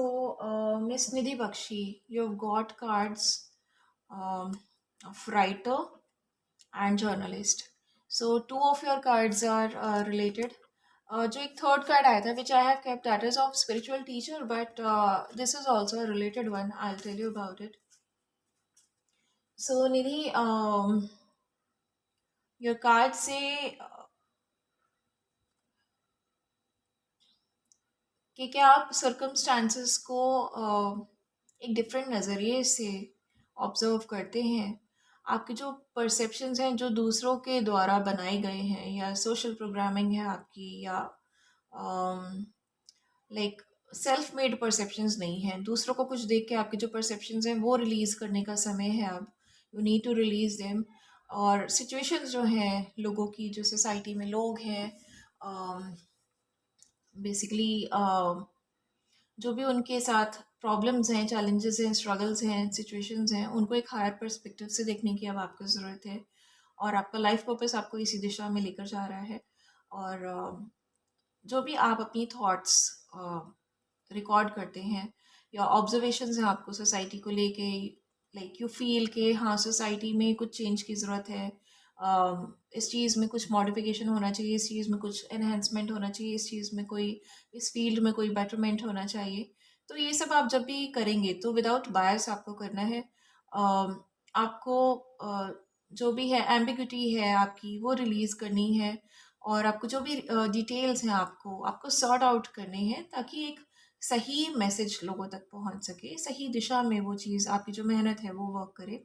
Miss Nidhi Bakshi, you've got cards of writer and journalist. So, two of your cards are related. जो एक third card आया था which I have kept, that is of spiritual teacher, but this is also a related one. I will tell you about it. So Nidhi, your card से कि क्या आप circumstances को एक डिफरेंट नज़रिए से ऑब्जर्व करते हैं. आपके जो परसेप्शंस हैं जो दूसरों के द्वारा बनाए गए हैं, या सोशल प्रोग्रामिंग है आपकी, या लाइक सेल्फ मेड परसेप्शंस नहीं हैं. दूसरों को कुछ देख के आपके जो परसेप्शंस हैं वो रिलीज़ करने का समय है अब. You need to release them. और सिचुएशंस जो हैं लोगों की, जो सोसाइटी में लोग हैं, बेसिकली जो भी उनके साथ प्रॉब्लम्स हैं, चैलेंजेस हैं, स्ट्रगल्स हैं, सिचुएशंस हैं, उनको एक हायर पर्सपेक्टिव से देखने की अब आपको ज़रूरत है. और आपका लाइफ पर्पस आपको इसी दिशा में लेकर जा रहा है. और जो भी आप अपनी थॉट्स रिकॉर्ड करते हैं या ऑब्जर्वेशंस हैं आपको सोसाइटी को लेके, लाइक यू फील के हाँ सोसाइटी में कुछ चेंज की ज़रूरत है, इस चीज़ में कुछ मॉडिफिकेशन होना चाहिए, इस चीज़ में कुछ एनहेंसमेंट होना चाहिए, इस चीज़ में कोई, इस फील्ड में कोई बेटरमेंट होना चाहिए। तो ये सब आप जब भी करेंगे तो विदाउट बायस आपको करना है। आपको जो भी है एम्बिग्यूटी है आपकी वो रिलीज़ करनी है, और आपको जो भी डिटेल्स हैं आपको आपको सॉर्ट आउट करने हैं, ताकि एक सही मैसेज लोगों तक पहुंच सके, सही दिशा में वो चीज़, आपकी जो मेहनत है वो वर्क करे।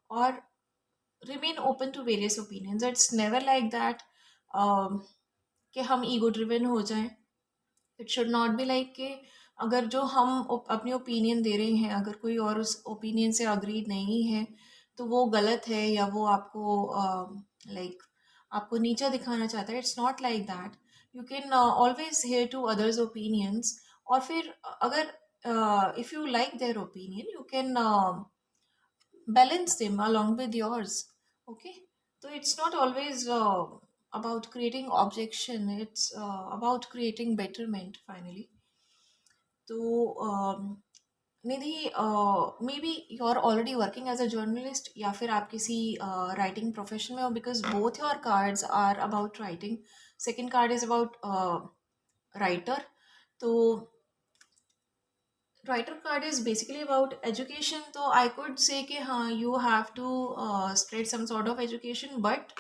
और remain open to various opinions, it's never like that कि हम ईगो ड्रिवन हो जाएं। It should not be like कि अगर जो हम अपनी ओपिनियन दे रहे हैं अगर कोई और उस ओपिनियन से अग्री नहीं है तो वो गलत है, या वो आपको लाइक आपको नीचा दिखाना चाहता है। It's not like that. You can always hear to others opinions, और फिर अगर if you like their opinion you can balance them along with yours. Okay, so it's not always about creating objection, it's about creating betterment finally. तो Nidhi, maybe you are already working as a journalist या फिर आप किसी writing profession में हो, because both your cards are about writing, second card is about writer. तो writer card is basically about education, so I could say कि हाँ you have to spread some sort of education, but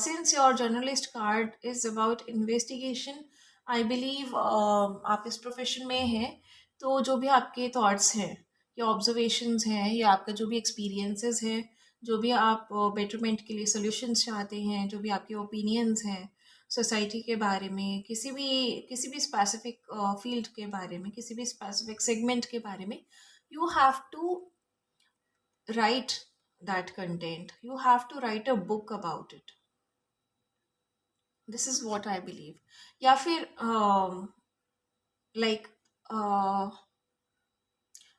since your journalist card is about investigation, I believe आप इस profession में हैं, तो जो भी आपके thoughts हैं या observations हैं या आपका जो भी experiences हैं, जो भी आप betterment के लिए solutions चाहते हैं, जो भी आपके opinions हैं सोसाइटी के बारे में, किसी भी स्पेसिफिक फील्ड के बारे में, किसी भी स्पेसिफिक सेगमेंट के बारे में, you have to write that content, you have to write a book about it. This is what I believe. या फिर like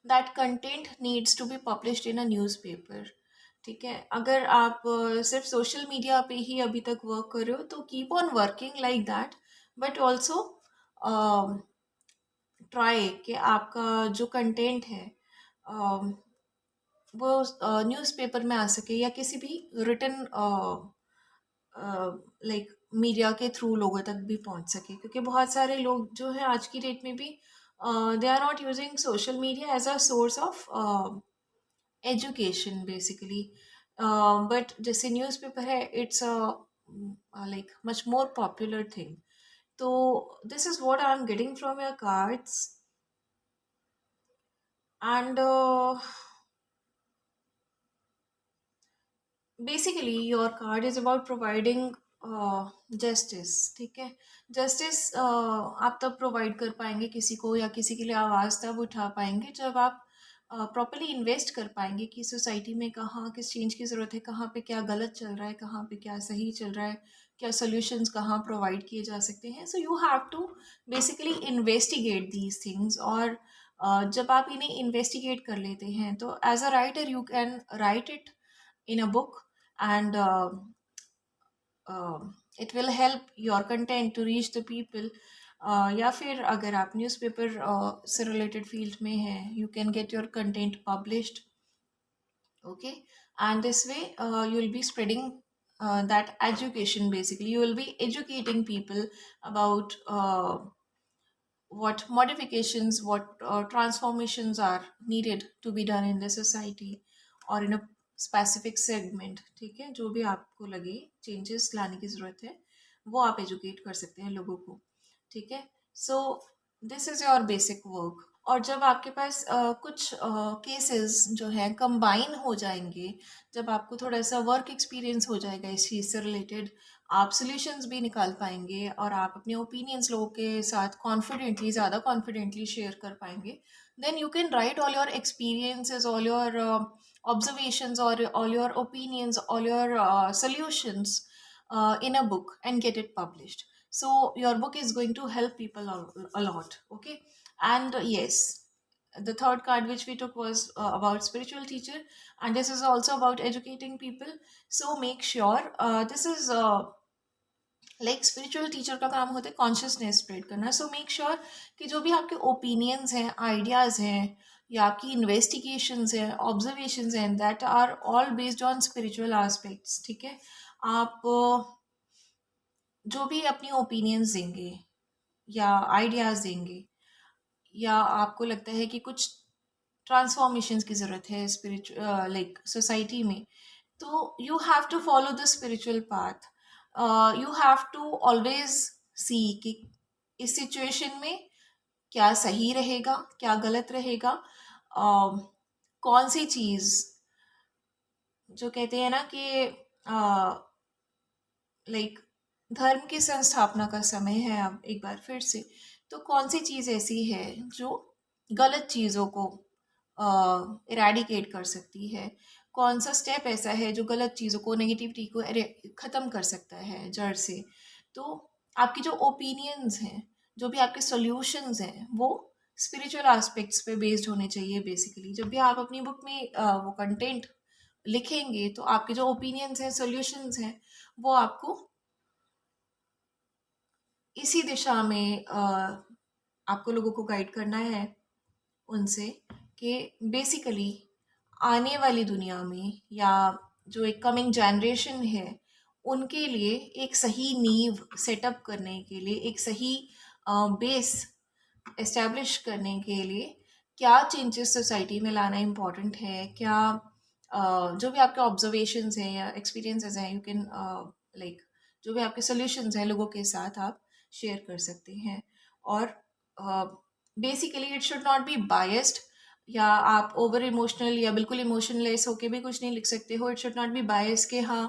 that content needs to be published in a newspaper. ठीक है, अगर आप सिर्फ सोशल मीडिया पे ही अभी तक वर्क कर रहे हो तो keep on working like that, but also try कि आपका जो कंटेंट है वो न्यूज़पेपर में आ सके या किसी भी रिटन लाइक मीडिया के थ्रू लोगों तक भी पहुंच सके, क्योंकि बहुत सारे लोग जो है आज की डेट में भी they are not using social media as a source of education basically. But जैसे न्यूज़पेपर है, it's like much more popular thing. तो this is what I am getting from your cards, and basically your card is about providing justice. ठीक है, justice आप तब provide कर पाएंगे किसी को, या किसी के लिए आवाज़ तब उठा पाएंगे जब आप प्रॉपरली इन्वेस्ट कर पाएंगे कि सोसाइटी में कहाँ किस चेंज की ज़रूरत है, कहाँ पे क्या गलत चल रहा है, कहाँ पे क्या सही चल रहा है, क्या सोल्यूशंस कहाँ प्रोवाइड किए जा सकते हैं। So you have to basically investigate these things, और जब आप इन्हें इन्वेस्टिगेट कर लेते हैं तो as a writer you can write it in a book, and it will help your content to reach the people. या फिर अगर आप न्यूज़पेपर से रिलेटेड फील्ड में हैं, you can get your content published. okay, and this way you will be spreading that education. Basically you will be educating people about what modifications, what transformations are needed to be done in the society or in a specific segment। ठीक है, जो भी आपको लगे changes लाने की ज़रूरत है वो आप एजुकेट कर सकते हैं लोगों को। ठीक है, सो this is your basic work. और जब आपके पास कुछ केसेस जो हैं कंबाइन हो जाएंगे, जब आपको थोड़ा सा वर्क एक्सपीरियंस हो जाएगा इस चीज़ से रिलेटेड, आप सॉल्यूशंस भी निकाल पाएंगे और आप अपने ओपिनियंस लोगों के साथ कॉन्फिडेंटली, ज़्यादा कॉन्फिडेंटली शेयर कर पाएंगे। Then you can write all your experiences, all your observations, or all your opinions, all your solutions in a book and get it published. So your book is going to help people a lot. Okay, and yes, the third card which we took was about spiritual teacher, and this is also about educating people. So make sure this is like spiritual teacher का काम होता है consciousness spread करना. So make sure कि जो भी आपके opinions हैं, आइडियाज़ हैं, या आपकी इन्वेस्टिगेशंस हैं, ऑब्जर्वेशंस हैं, that are all based on spiritual aspects. ठीक है. आप जो भी अपनी ओपिनियंस देंगे या आइडियाज़ देंगे, या आपको लगता है कि कुछ ट्रांसफॉर्मेशंस की ज़रूरत है स्पिरिचुअल लाइक सोसाइटी में, तो you have to follow the spiritual path. You have to always see कि इस सिचुएशन में क्या सही रहेगा, क्या गलत रहेगा. कौन सी चीज़, जो कहते हैं ना कि लाइक धर्म की संस्थापना का समय है अब एक बार फिर से, तो कौन सी चीज़ ऐसी है जो गलत चीज़ों को इरेडिकेट कर सकती है, कौन सा स्टेप ऐसा है जो गलत चीज़ों को, नेगेटिविटी को ख़त्म कर सकता है जड़ से. तो आपकी जो ओपिनियंस हैं, जो भी आपके सॉल्यूशंस हैं, वो स्पिरिचुअल एस्पेक्ट्स पे बेस्ड होने चाहिए बेसिकली. जब भी आप अपनी बुक में वो कंटेंट लिखेंगे, तो आपके जो ओपिनियंस हैं, सॉल्यूशंस हैं, वो आपको इसी दिशा में आपको लोगों को गाइड करना है उनसे, कि बेसिकली आने वाली दुनिया में, या जो एक कमिंग जनरेशन है, उनके लिए एक सही नींव सेटअप करने के लिए, एक सही बेस एस्टेब्लिश करने के लिए क्या चेंजेस सोसाइटी में लाना इम्पॉर्टेंट है, क्या जो भी आपके ऑब्जर्वेशंस हैं या एक्सपीरियंसेस हैं, यू कैन लाइक जो भी आपके सोल्यूशंस हैं लोगों के साथ आप शेयर कर सकते हैं. और basically it should not be biased, या आप ओवर इमोशनल या बिल्कुल इमोशनलेस होके भी कुछ नहीं लिख सकते हो. इट शुड नॉट बी बायस कि हाँ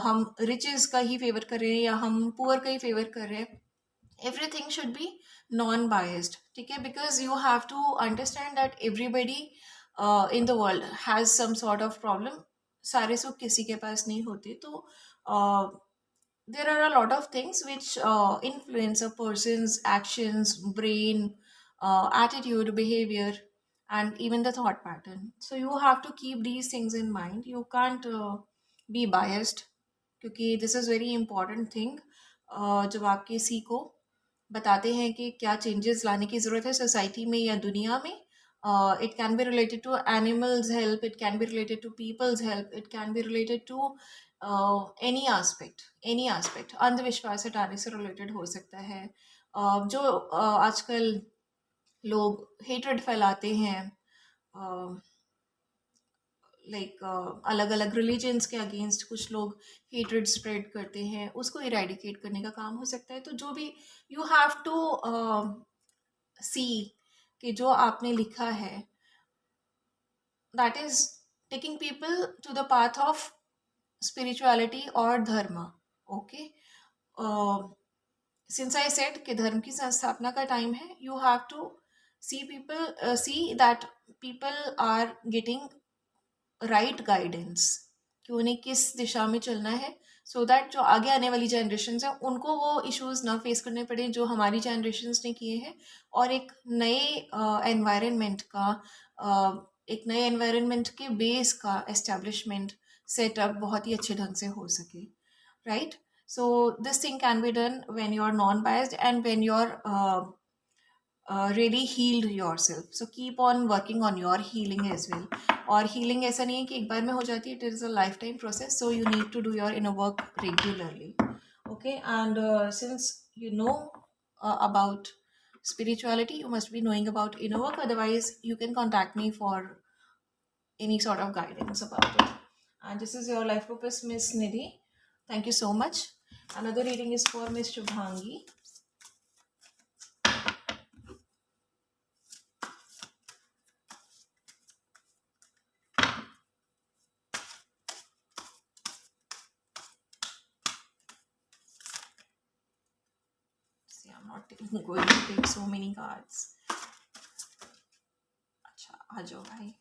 हम रिचेस का ही फेवर कर रहे हैं या हम पुअर का ही फेवर कर रहे हैं. Everything should be non biased. ठीक है. Because you have to understand that everybody in the world has some sort of problem. सारे सुख किसी के पास नहीं होते. तो there are a lot of things which influence a person's actions, brain, attitude, behavior, and even the thought pattern. So you have to keep these things in mind. You can't be biased, क्योंकि this is very important thing. जब आप किसी को बताते हैं कि क्या changes लाने की ज़रूरत है सोसाइटी में या दुनिया में, it can be related to animals help, it can be related to people's help, it can be related to any aspect. अंधविश्वास हटाने से रिलेटेड हो सकता है. जो आजकल लोग हेट्रेड फैलाते हैं, लाइक अलग अलग रिलीजन्स के अगेंस्ट कुछ लोग हेट्रेड स्प्रेड करते हैं, उसको इरेडिकेट करने का काम हो सकता है. तो जो भी यू हैव टू सी कि जो आपने लिखा है, that is taking people to the path of spirituality और धर्म. ओके. सिंस आई सेड कि धर्म की संस्थापना का टाइम है, you have to see that people are getting right guidance कि उन्हें किस दिशा में चलना है, सो दैट जो आगे आने वाली जनरेशन है उनको वो इश्यूज ना फेस करने पड़े जो हमारी जनरेशन ने किए हैं. और एक नए एनवायरनमेंट का, एक नए एनवायरनमेंट के बेस का एस्टेब्लिशमेंट सेटअप बहुत ही अच्छे ढंग से हो सके. Right. So this thing can be done when you are non-biased and when you are really healed yourself. So keep on working on your healing as well. और healing ऐसा नहीं है कि एक बार में हो जाती है. It is a lifetime process. So you need to do your inner work regularly. Okay. And since you know about spirituality, you must be knowing about inner work. Otherwise, you can contact me for any sort of guidance about it. And this is your life purpose, Miss Nidhi. Thank you so much. Another reading is for Miss Shubhangi. See, I'm not going to take so many cards. अच्छा, आ जाओ भाई.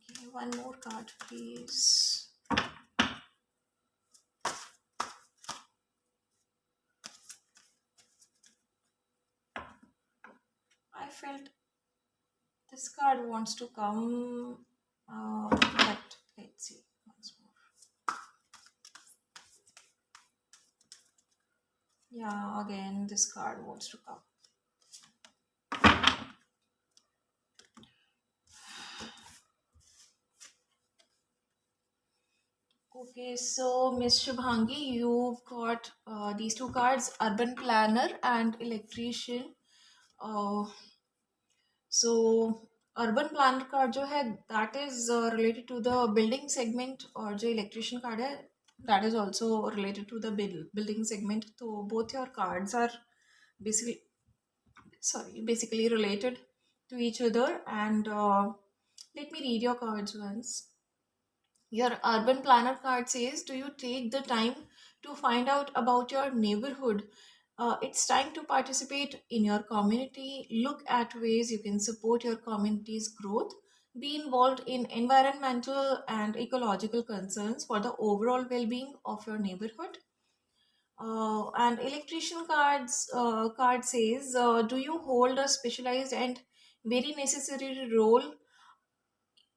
Give me one more card, please. I felt this card wants to come, but let's see once more. Yeah, again, this card wants to come. Okay, so Miss Shubhangi, you've got these two cards, urban planner and electrician. Uh, so urban planner card जो है that is related to the building segment, और जो electrician card है that is also related to the building segment. तो both your cards are basically basically related to each other. And let me read your cards once. Your urban planner card says, do you take the time to find out about your neighborhood? It's time to participate in your community. Look at ways you can support your community's growth. Be involved in environmental and ecological concerns for the overall well being of your neighborhood. And electrician card says, do you hold a specialized and very necessary role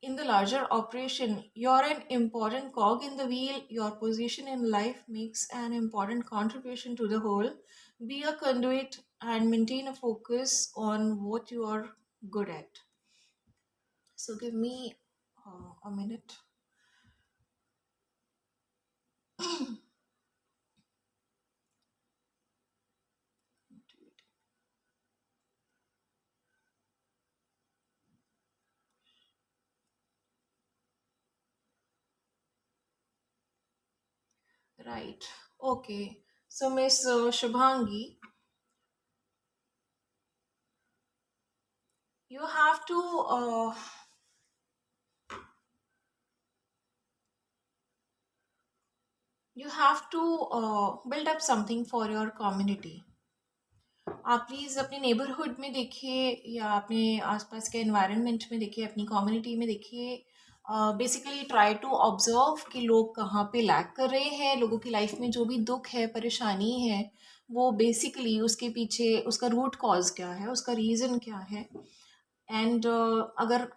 in the larger operation? You're an important cog in the wheel. Your position in life makes an important contribution to the whole. Be a conduit and maintain a focus on what you are good at. So give me a minute. Right. Okay. So Miss Shubhangi, you have to build up something for your community. आप please अपने neighbourhood में देखिए या अपने आसपास के environment में देखिए, अपनी कम्युनिटी में देखिए. बेसिकली ट्राई टू ऑब्जर्व कि लोग कहाँ पे लैक कर रहे हैं. लोगों की लाइफ में जो भी दुख है, परेशानी है, वो बेसिकली उसके पीछे उसका रूट कॉज क्या है, उसका रीज़न क्या है. एंड अगर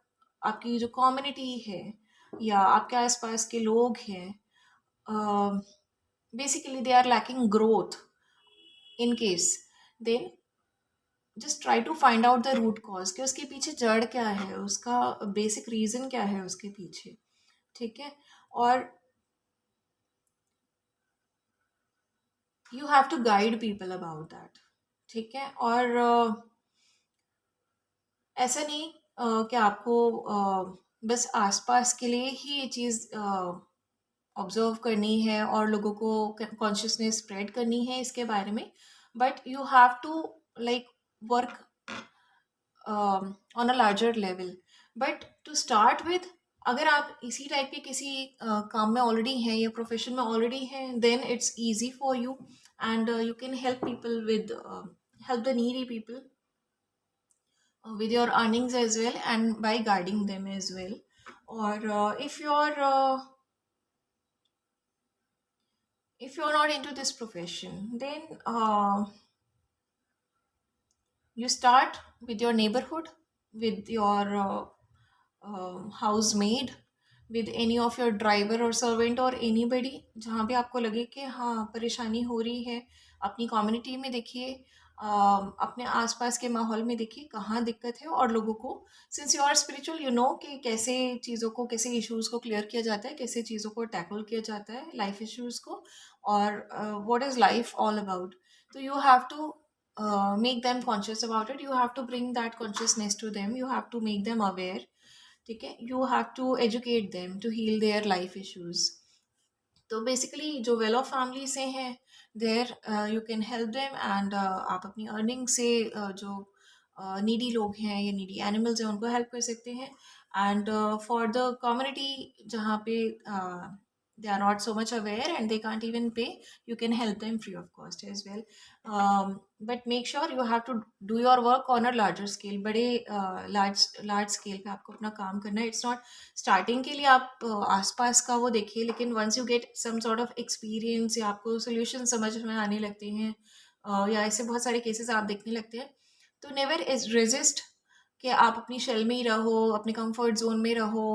आपकी जो कम्युनिटी है या आपके आसपास के लोग हैं, basically they are lacking growth in case, then just try to find out the root cause कि उसके पीछे जड़ क्या है, उसका बेसिक रीज़न क्या है उसके पीछे. ठीक है. और you have to guide people about that. ठीक है. और ऐसा नहीं कि आपको बस आसपास के लिए ही ये चीज़ ऑब्जर्व करनी है और लोगों को कॉन्शियसनेस स्प्रेड करनी है इसके बारे में, but you have to like work on a larger level. But to start with, अगर आप इसी टाइप के किसी काम में ऑलरेडी हैं या प्रोफेशन में ऑलरेडी हैं, then it's easy for you and you can help people with help the needy people with your earnings as well and by guiding them as well. Or if you're not into this profession, then you start with your neighborhood, with your housemaid, with any of your driver or servant or anybody. जहाँ भी आपको लगे कि हाँ परेशानी हो रही है, अपनी कम्युनिटी में देखिए, अपने आसपास के माहौल में देखिए कहाँ दिक्कत है, और लोगों को, since you are spiritual, you know कि कैसे चीज़ों को, कैसे इश्यूज़ को क्लियर किया जाता है, कैसे चीज़ों को टैकल किया जाता है, लाइफ इश्यूज़ को, और what is life all about. तो you have to make them conscious about it. You have to bring that consciousness to them. You have to make them aware. ठीक है. You have to educate them to heal their life issues. तो basically जो well off family से हैं, there you can help them. And आप अपनी earning से जो नीडी लोग हैं या नीडी एनिमल्स हैं उनको हेल्प कर सकते हैं. एंड फॉर द कम्युनिटी जहाँ पे they are not so much aware and they can't even pay, you can help them free of cost as well. But make sure you have to do your work on a larger scale. बड़े large scale पे आपको अपना काम करना है. It's not starting के लिए आप आसपास का वो देखिए, लेकिन once you get some sort of experience या आपको सोल्यूशन समझ में आने लगते हैं, या ऐसे बहुत सारे केसेस आप देखने लगते हैं, तो नेवर इज रेजिस्ट कि आप अपनी शेल में ही रहो, अपने कंफर्ट जोन में रहो.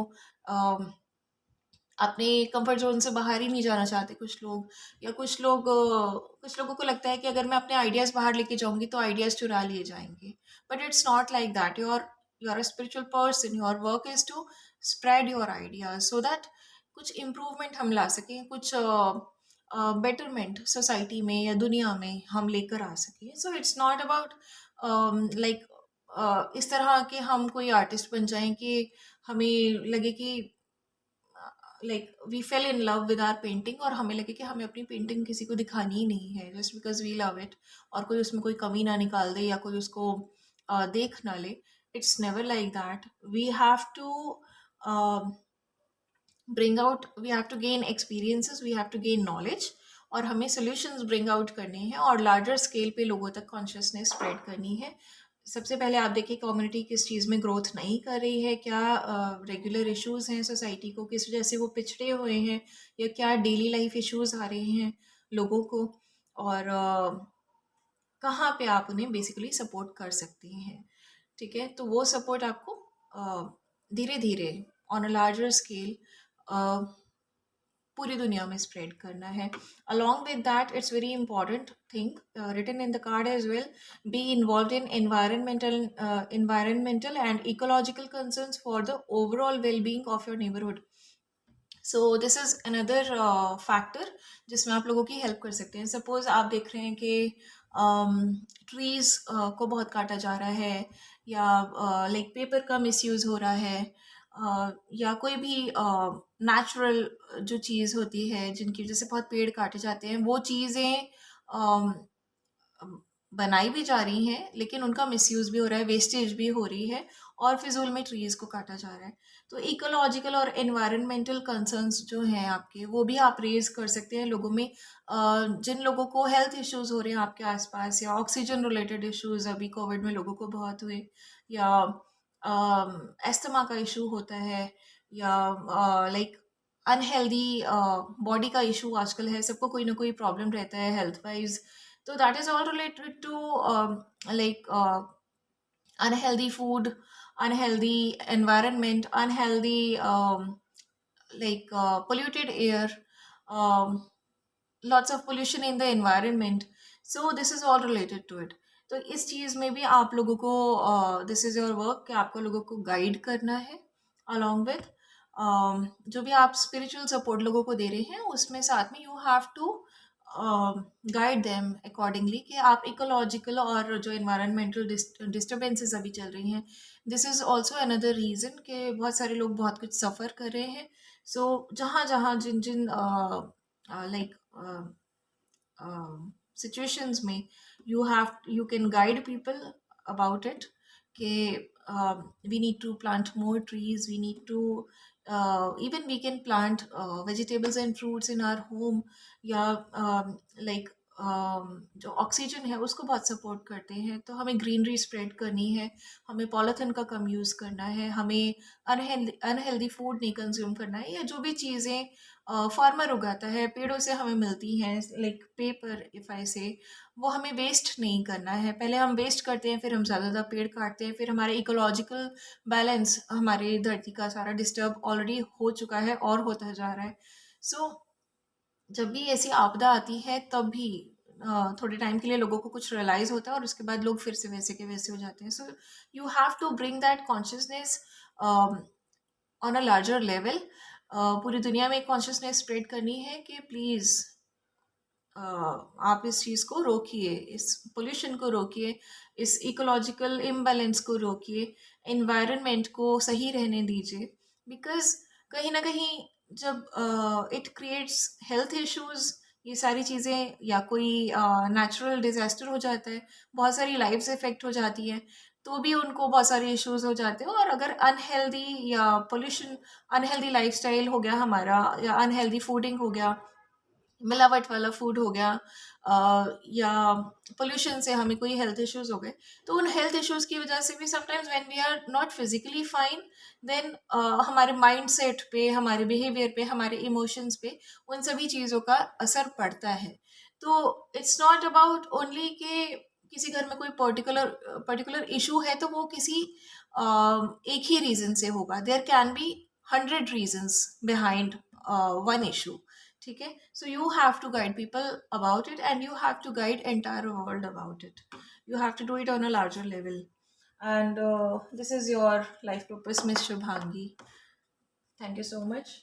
अपने कंफर्ट जोन से बाहर ही नहीं जाना चाहते कुछ लोग, या कुछ लोगों को लगता है कि अगर मैं अपने आइडियाज़ बाहर लेके जाऊंगी तो आइडियाज़ चुरा लिए जाएंगे। But it's not like that. You are a spiritual person, your work is to spread your ideas so that कुछ इम्प्रूवमेंट हम ला सकें, कुछ बेटरमेंट सोसाइटी में या दुनिया में हम लेकर आ सकें। So it's not about like इस तरह के हम कोई आर्टिस्ट बन जाएं कि हमें लगे कि like we fell in love with our painting, और हमें लगे कि हमें अपनी पेंटिंग किसी को दिखानी ही नहीं है just because we love it, और कोई उसमें कोई कमी ना निकाल दे या कोई उसको देख ना ले। It's never like that. We have to bring out, we have to gain experiences, we have to gain knowledge, और हमें सोल्यूशंस ब्रिंग आउट करने हैं और लार्जर स्केल पे लोगों तक कॉन्शियसनेस स्प्रेड करनी है। सबसे पहले आप देखिए कम्युनिटी किस चीज़ में ग्रोथ नहीं कर रही है, क्या रेगुलर इश्यूज हैं सोसाइटी को, किस वजह से वो पिछड़े हुए हैं, या क्या डेली लाइफ इश्यूज आ रहे हैं लोगों को, और कहाँ पे आप उन्हें बेसिकली सपोर्ट कर सकती हैं। ठीक है, तो वो सपोर्ट आपको धीरे धीरे ऑन अ लार्जर स्केल पूरी दुनिया में स्प्रेड करना है। Along with that it's very important thing written in the card as well, be involve in environmental and ecological concerns for the overall well-being of your neighborhood. So this is another factor जिसमें आप लोगों की help कर सकते हैं। Suppose आप देख रहे हैं कि ट्रीज़ को बहुत काटा जा रहा है, या लाइक पेपर का मिसयूज़ हो रहा है, या कोई भी नेचुरल जो चीज़ होती है जिनकी वजह से बहुत पेड़ काटे जाते हैं, वो चीज़ें बनाई भी जा रही हैं लेकिन उनका मिसयूज़ भी हो रहा है, वेस्टेज भी हो रही है, और फिजूल में ट्रीज़ को काटा जा रहा है। तो इकोलॉजिकल और एनवायरमेंटल कंसर्न्स जो हैं आपके, वो भी आप रेज कर सकते हैं लोगों में। जिन लोगों को हेल्थ इश्यूज हो रहे हैं आपके आसपास, या ऑक्सीजन रिलेटेड इश्यूज अभी कोविड में लोगों को बहुत हुए, या एस्थमा का इशू होता है, या लाइक अनहेल्दी बॉडी का इशू आजकल है, सबको कोई ना कोई प्रॉब्लम रहता है हेल्थ वाइज। तो that is all related to like unhealthy food, unhealthy environment, unhealthy polluted air, um, lots of pollution in the environment. So this is all related to it. तो इस चीज़ में भी आप लोगों को दिस इज़ योर वर्क कि आपको लोगों को गाइड करना है अलॉन्ग विथ जो भी आप स्पिरिचुअल सपोर्ट लोगों को दे रहे हैं, उसमें साथ में you have to guide them accordingly कि आप इकोलॉजिकल और जो इन्वायरमेंटल डिस्टर्बेंसेस अभी चल रही हैं, this is also another reason कि बहुत सारे लोग बहुत कुछ सफ़र कर रहे हैं। सो जहाँ जहाँ जिन जिन लाइक situations में you can guide people about it कि we need to plant more trees, we need to even we can plant vegetables and fruits in our home, या like जो ऑक्सीजन है उसको बहुत सपोर्ट करते हैं, तो हमें ग्रीनरी स्प्रेड करनी है, हमें पॉलीथिन का कम यूज़ करना है, हमें अनहेल्दी फूड नहीं कंज्यूम करना है, या जो भी चीज़ें फार्मर उगाता है, पेड़ों से हमें मिलती हैं लाइक पेपर इफ़ आई से, वो हमें वेस्ट नहीं करना है। पहले हम वेस्ट करते हैं, फिर हम ज़्यादा ज़्यादा पेड़ काटते हैं, फिर हमारे इकोलॉजिकल बैलेंस, हमारी धरती का सारा डिस्टर्ब ऑलरेडी हो चुका है और होता जा रहा है। सो जब भी ऐसी आपदा आती है तब भी थोड़े टाइम के लिए लोगों को कुछ रियलाइज़ होता है और उसके बाद लोग फिर से वैसे के वैसे हो जाते हैं। So you have to bring that consciousness on a larger level. पूरी दुनिया में एक कॉन्शियसनेस स्प्रेड करनी है कि प्लीज़ आप इस चीज़ को रोकिए, इस पोल्यूशन को रोकिए, इस इकोलॉजिकल इम्बैलेंस को रोकिए, एनवायरनमेंट को सही रहने दीजिए, बिकॉज कहीं ना कहीं जब इट क्रिएट्स हेल्थ इश्यूज, ये सारी चीज़ें, या कोई नेचुरल डिज़ास्टर हो जाता है, बहुत सारी लाइफ्स इफ़ेक्ट हो जाती हैं, तो भी उनको बहुत सारे इश्यूज हो जाते हैं। और अगर अनहेल्दी या पोल्यूशन, अनहेल्दी लाइफस्टाइल हो गया हमारा, या अनहेल्दी फूडिंग हो गया, मिलावट वाला फूड हो गया, या पोल्यूशन से हमें कोई हेल्थ इश्यूज हो गए, तो उन हेल्थ इश्यूज की वजह से भी sometimes when we are not physically fine, then हमारे माइंड सेट पे, हमारे बिहेवियर पे, हमारे इमोशंस पे उन सभी चीज़ों का असर पड़ता है। तो इट्स नॉट अबाउट ओनली कि किसी घर में कोई पर्टिकुलर इशू है तो वो किसी एक ही रीज़न से होगा। There can be 100 reasons behind one issue. ठीक है, so you have to guide people about it, and you have to guide entire world about it. You have to do it on a larger level. And this is your life purpose, Miss Shubhangi. Thank you so much.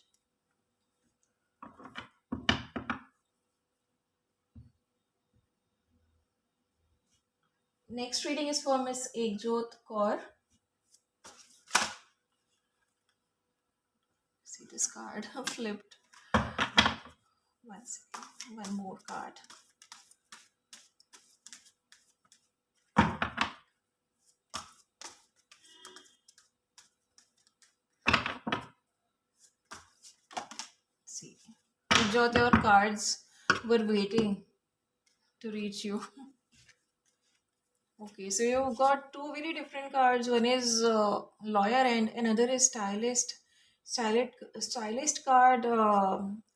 Next reading is for Miss Ekjot Kaur. See this card flipped. One second, one more card. See, Ekjot, your cards were waiting to reach you. Okay, so you've got two very different cards. One is lawyer and another is stylist. Stylist card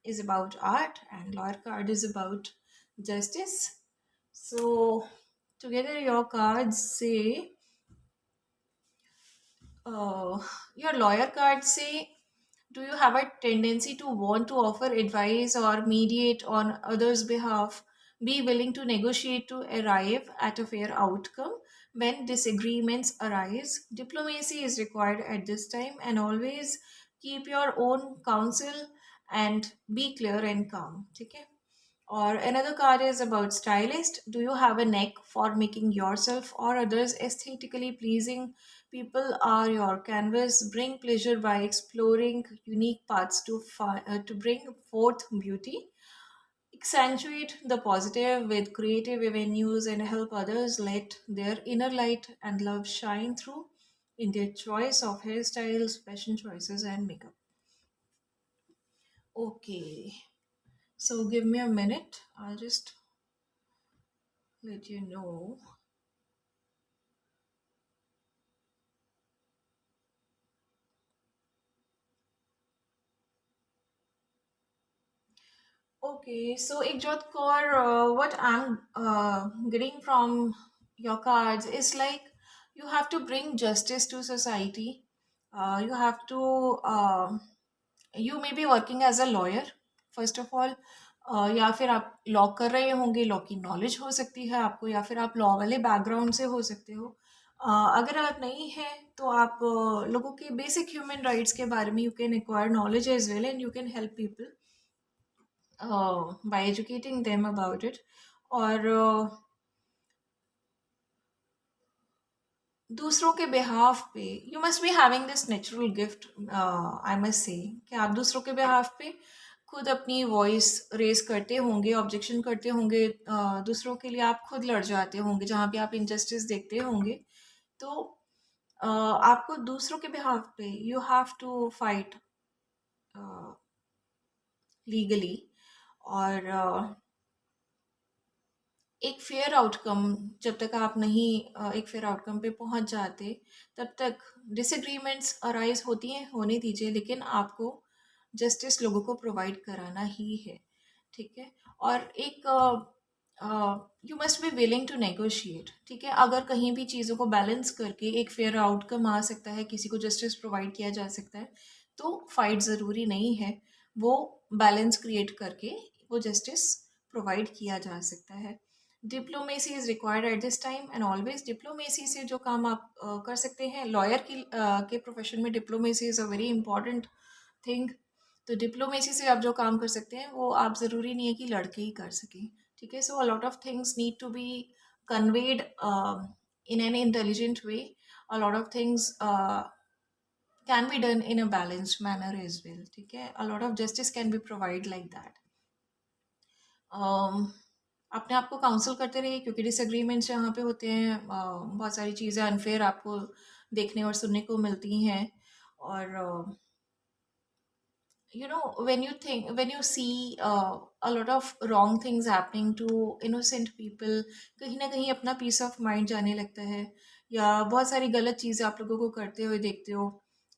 is about art, and lawyer card is about justice. So together your cards say, uh, your lawyer cards say, do you have a tendency to want to offer advice or mediate on others' behalf? Be willing to negotiate to arrive at a fair outcome when disagreements arise. Diplomacy is required at this time, and always keep your own counsel and be clear and calm. Okay? Or another card is about stylist. Do you have a knack for making yourself or others aesthetically pleasing? People are your canvas. Bring pleasure by exploring unique paths to bring forth beauty. Accentuate the positive with creative avenues and help others let their inner light and love shine through in their choice of hairstyles, fashion choices, and makeup. Okay, so give me a minute. I'll just let you know. Okay, so Ekjot Kaur, what I'm getting from your cards is like you have to bring justice to society. You have to, you may be working as a lawyer, first of all, या फिर आप law कर रहे होंगे, law की knowledge हो सकती है आपको, या फिर आप लॉ वाले बैकग्राउंड से हो सकते हो. अगर आप नहीं हैं तो आप लोगों के बेसिक ह्यूमन राइट्स के बारे में you can acquire knowledge as well, and you can help people by educating them about it. और दूसरों के बिहाफ पे you must be having this natural gift, I must say, कि आप दूसरों के बिहाफ पे खुद अपनी वॉइस रेज करते होंगे, ऑब्जेक्शन करते होंगे, दूसरों के लिए आप खुद लड़ जाते होंगे जहाँ पे आप इनजस्टिस देखते होंगे. तो आपको दूसरों के बिहाफ पे you have to fight legally, और एक फेयर आउटकम जब तक आप नहीं एक फेयर आउटकम पे पहुंच जाते, तब तक डिसएग्रीमेंट्स अराइज होती हैं, होने दीजिए, लेकिन आपको जस्टिस लोगों को प्रोवाइड कराना ही है. ठीक है, और एक you must be willing to negotiate. ठीक है, अगर कहीं भी चीज़ों को बैलेंस करके एक फेयर आउटकम आ सकता है, किसी को जस्टिस प्रोवाइड किया जा सकता है, तो फाइट ज़रूरी नहीं है, वो बैलेंस क्रिएट करके वो जस्टिस प्रोवाइड किया जा सकता है. Diplomacy is required at this time, and always diplomacy से जो काम आप कर सकते हैं, लॉयर की के प्रोफेशन में diplomacy is a very important thing. तो डिप्लोमेसी से आप जो काम कर सकते हैं वो आप ज़रूरी नहीं है कि लड़के ही कर सकें. ठीक है, so a lot of things need to be conveyed in an intelligent way. A lot of things can be done in a balanced manner as well. ठीक है, a lot of justice can be provided like that. अपने आप को counsel करते रहिए, क्योंकि disagreements यहाँ पे होते हैं, बहुत सारी चीज़ें अनफेयर आपको देखने और सुनने को मिलती हैं. और when you see a lot of wrong things happening to innocent people, कहीं ना कहीं अपना पीस ऑफ माइंड जाने लगता है, या बहुत सारी गलत चीज़ें आप लोगों को करते हुए देखते हो,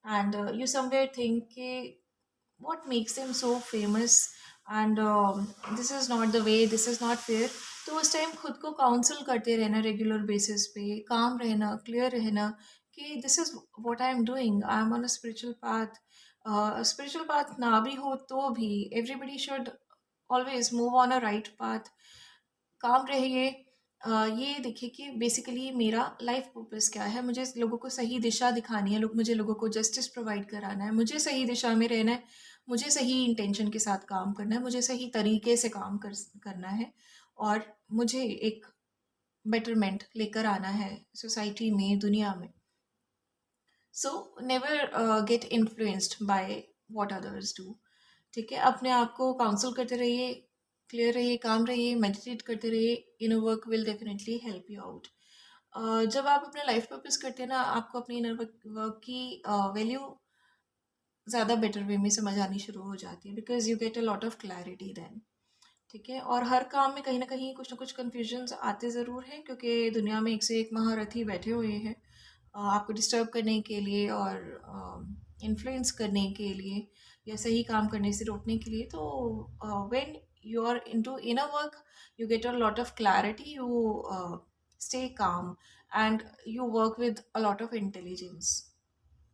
एंड यू समवेयर थिंक कि what makes them so famous, and this is not the way, this is not fair. तो उस टाइम खुद को काउंसल करते रहना, रेगुलर बेसिस पे काम रहना, क्लियर रहना कि this is what I am doing, I am on a spiritual path. Spiritual path ना भी हो तो भी everybody should always move on a right path. काम रहिए। ये देखिए कि बेसिकली मेरा लाइफ पर्पस क्या है, मुझे लोगों को सही दिशा दिखानी है, मुझे लोगों को जस्टिस प्रोवाइड कराना है, मुझे सही दिशा में रहना है, मुझे सही इंटेंशन के साथ काम करना है, मुझे सही तरीके से करना है, और मुझे एक बेटरमेंट लेकर आना है सोसाइटी में, दुनिया में। So never get influenced by what others do. ठीक है, अपने आप को काउंसिल करते रहिए, क्लियर रहिए, काम रहिए, मेडिटेट करते रहिए। Inner work will definitely help you out. जब आप अपने लाइफ पर्पस करते हैं ना, आपको अपनी इनर वर्क की वैल्यू ज़्यादा बेटर वे में समझ आनी शुरू हो जाती है, because you get a lot of clarity then. ठीक है, और हर काम में कहीं ना कुछ कन्फ्यूजन्स आते ज़रूर हैं, क्योंकि दुनिया में एक से एक महारथी बैठे हुए हैं आपको डिस्टर्ब करने के लिए और इन्फ्लुएंस करने के लिए, या सही काम करने से रोकने के लिए। तो when you are into inner work, you get a lot of clarity, you stay calm, and you work with a lot of intelligence.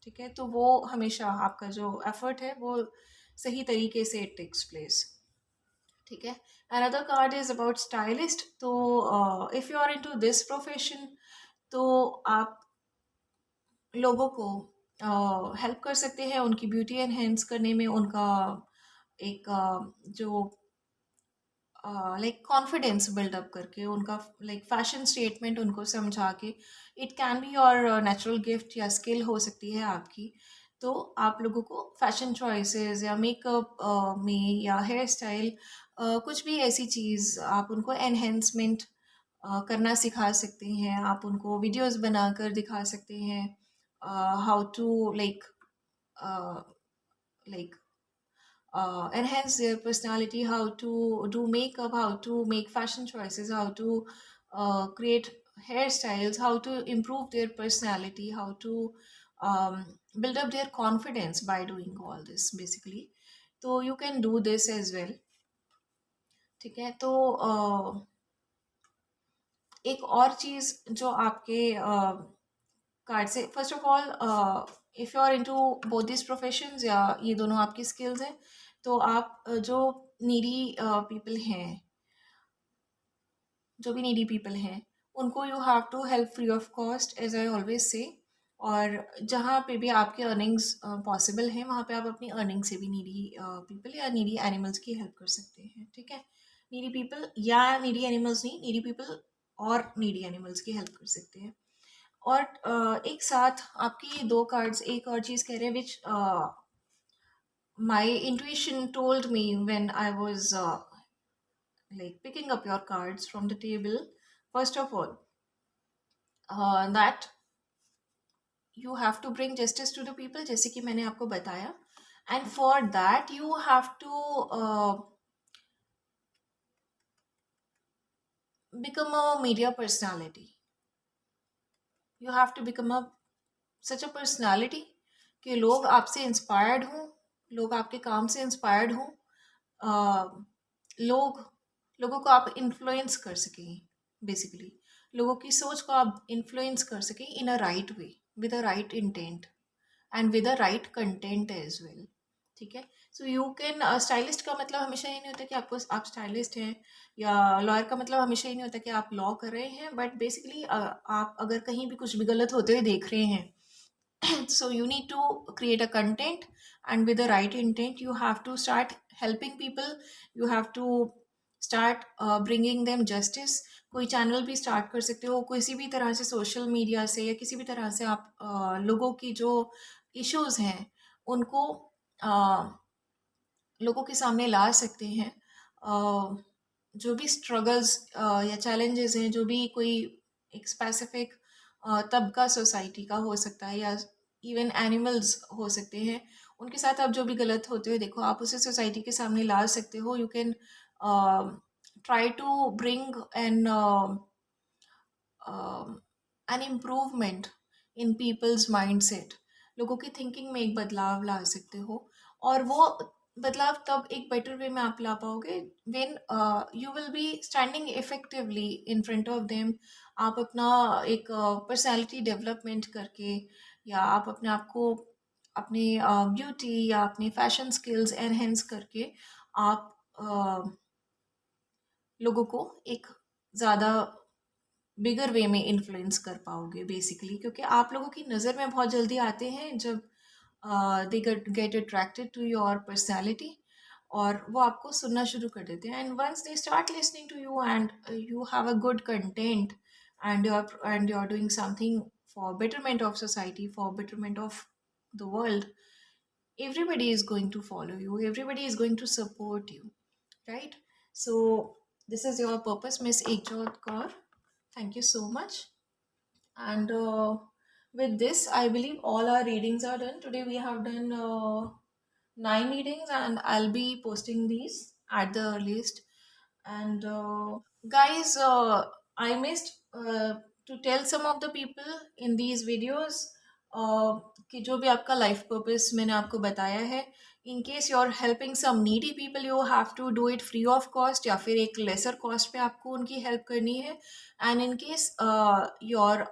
ठीक है, तो वो हमेशा आपका जो एफर्ट है वो सही तरीके से इट टेक्स प्लेस। ठीक है, another card is about stylist. तो if you are into this profession, तो आप लोगों को हेल्प कर सकते हैं उनकी ब्यूटी एनहेंस करने में, उनका एक जो लाइक कॉन्फिडेंस बिल्डअप करके, उनका लाइक फैशन स्टेटमेंट उनको समझा के। It can be your natural gift या स्किल हो सकती है आपकी। तो आप लोगों को फैशन चॉइसेस या मेकअप में या हेयर स्टाइल, कुछ भी ऐसी चीज़ आप उनको एनहेंसमेंट करना सिखा सकते हैं। आप उनको वीडियोस बनाकर दिखा सकते हैं, how to like enhance their personality, how to do makeup, how to make fashion choices, how to create hairstyles, how to improve their personality, how to build up their confidence by doing all this basically. तो you can do this as well। ठीक है, तो एक और चीज़ जो आपके card से, first of all if you are into both this professions, या ये दोनों आपकी स्किल्स हैं, तो आप जो नीडी पीपल हैं, जो भी नीडी पीपल हैं, उनको you have to help free of cost, as I always say. और जहाँ पे भी आपके अर्निंग्स पॉसिबल हैं, वहाँ पे आप अपनी अर्निंग से भी नीडी पीपल या नीडी एनिमल्स की हेल्प कर सकते हैं। ठीक है, नीडी पीपल या नीडी एनिमल्स नहीं, नीडी पीपल और नीडी एनिमल्स की हेल्प कर सकते हैं। और एक साथ आपकी दो कार्ड्स एक और चीज़ कह रहे हैं, which my intuition told me when I was like picking up your cards from the table. First of all, that you have to bring justice to the people, जैसे कि मैंने आपको बताया, and for that you have to become a media personality. You have to become a such a personality कि लोग आपसे inspired हों, लोग आपके काम से इंस्पायर्ड हों, लोगों को आप इन्फ्लुएंस कर सकें, बेसिकली लोगों की सोच को आप इन्फ्लुएंस कर सकें in a right way, with a right intent and with a right content as well. ठीक है, सो यू कैन, स्टाइलिस्ट का मतलब हमेशा ये नहीं होता कि आप स्टाइलिस्ट हैं, या लॉयर का मतलब हमेशा ये नहीं होता कि आप लॉ कर रहे हैं, बट बेसिकली आप अगर कहीं भी कुछ भी गलत होते हुए देख रहे हैं, so you need to create a content, and with the right intent you have to start helping people, you have to start bringing them justice। कोई चैनल भी स्टार्ट कर सकते हो, किसी भी तरह से सोशल मीडिया से या किसी भी तरह से आप लोगों की जो इश्यूज हैं उनको लोगों के सामने ला सकते हैं। जो भी स्ट्रगल्स या चैलेंजेस हैं, जो भी कोई एक स्पेसिफिक तबका सोसाइटी का हो सकता है, या इवन एनिमल्स हो सकते हैं, उनके साथ आप जो भी गलत होते हुए देखो, आप उसे सोसाइटी के सामने ला सकते हो। You can try to bring an improvement in people's mindset. लोगों की थिंकिंग में एक बदलाव ला सकते हो, और वो बदलाव तब एक बेटर वे में आप ला पाओगे when you will be standing effectively in front of them. आप अपना एक पर्सनालिटी डेवलपमेंट करके, या आप अपने आप को अपने ब्यूटी या अपने फैशन स्किल्स एनहेंस करके आप लोगों को एक ज़्यादा बिगर वे में इन्फ्लुएंस कर पाओगे बेसिकली, क्योंकि आप लोगों की नज़र में बहुत जल्दी आते हैं जब they get attracted to your personality, और वो आपको सुनना शुरू कर देते हैं। And once they start listening to you and you have a good content and you are doing something for betterment of society, for betterment of the world, everybody is going to follow you, everybody is going to support you, right? So this is your purpose, Miss Ekjot Kaur. Thank you so much. And with this, I believe all our readings are done. Today we have done 9 readings, and I'll be posting these at the earliest. And guys, I missed to tell some of the people in these videos कि जो भी आपका life purpose मैंने आपको बताया है, in case you are helping some needy people, you have to do it free of cost, या फिर एक लेसर कॉस्ट पे आपको उनकी हेल्प करनी है। And in case you are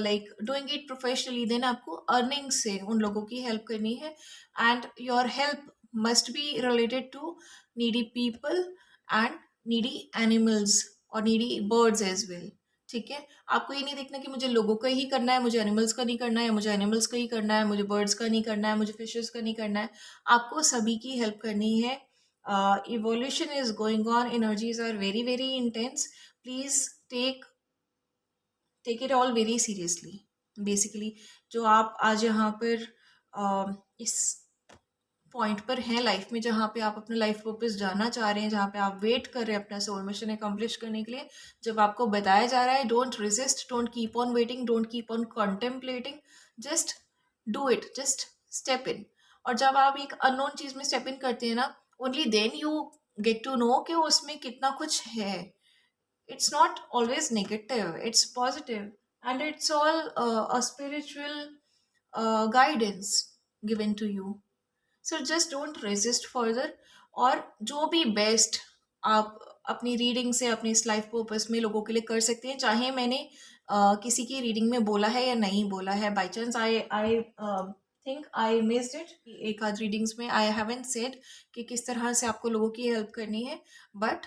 like doing it professionally, then आपको अर्निंग से उन लोगों की हेल्प करनी है, and your help must be related to needy people and needy animals और नीडी बर्ड्स एज वेल। ठीक है, आपको ये नहीं देखना कि मुझे लोगों का ही करना है, मुझे एनिमल्स का नहीं करना है, मुझे एनिमल्स का ही करना है, मुझे बर्ड्स का नहीं करना है, मुझे फिशेस का नहीं करना है। आपको सभी की हेल्प करनी है। Evolution is going on, energies are very very intense, please take it all very seriously. Basically जो आप आज यहाँ पर इस पॉइंट पर हैं लाइफ में, जहाँ पे आप अपना लाइफ पर्पस जानना चाह रहे हैं, जहाँ पे आप वेट कर रहे हैं अपना सोल मिशन अकम्प्लिश करने के लिए, जब आपको बताया जा रहा है don't resist, don't keep on waiting, don't keep on contemplating, just do it, just step in. और जब आप एक अननोन चीज़ में स्टेप इन करते हैं ना, only then you get to know कि उसमें कितना कुछ है। It's not always negative, it's positive, and it's all a spiritual guidance given to you. So just don't resist further, और जो भी बेस्ट आप अपनी रीडिंग से अपने इस लाइफ पर्पस में लोगों के लिए कर सकते हैं, चाहे मैंने किसी की रीडिंग में बोला है या नहीं बोला है, by chance I think I missed it, एक आध रीडिंग्स में आई हैवंट सेड कि किस तरह से आपको लोगों की हेल्प करनी है, but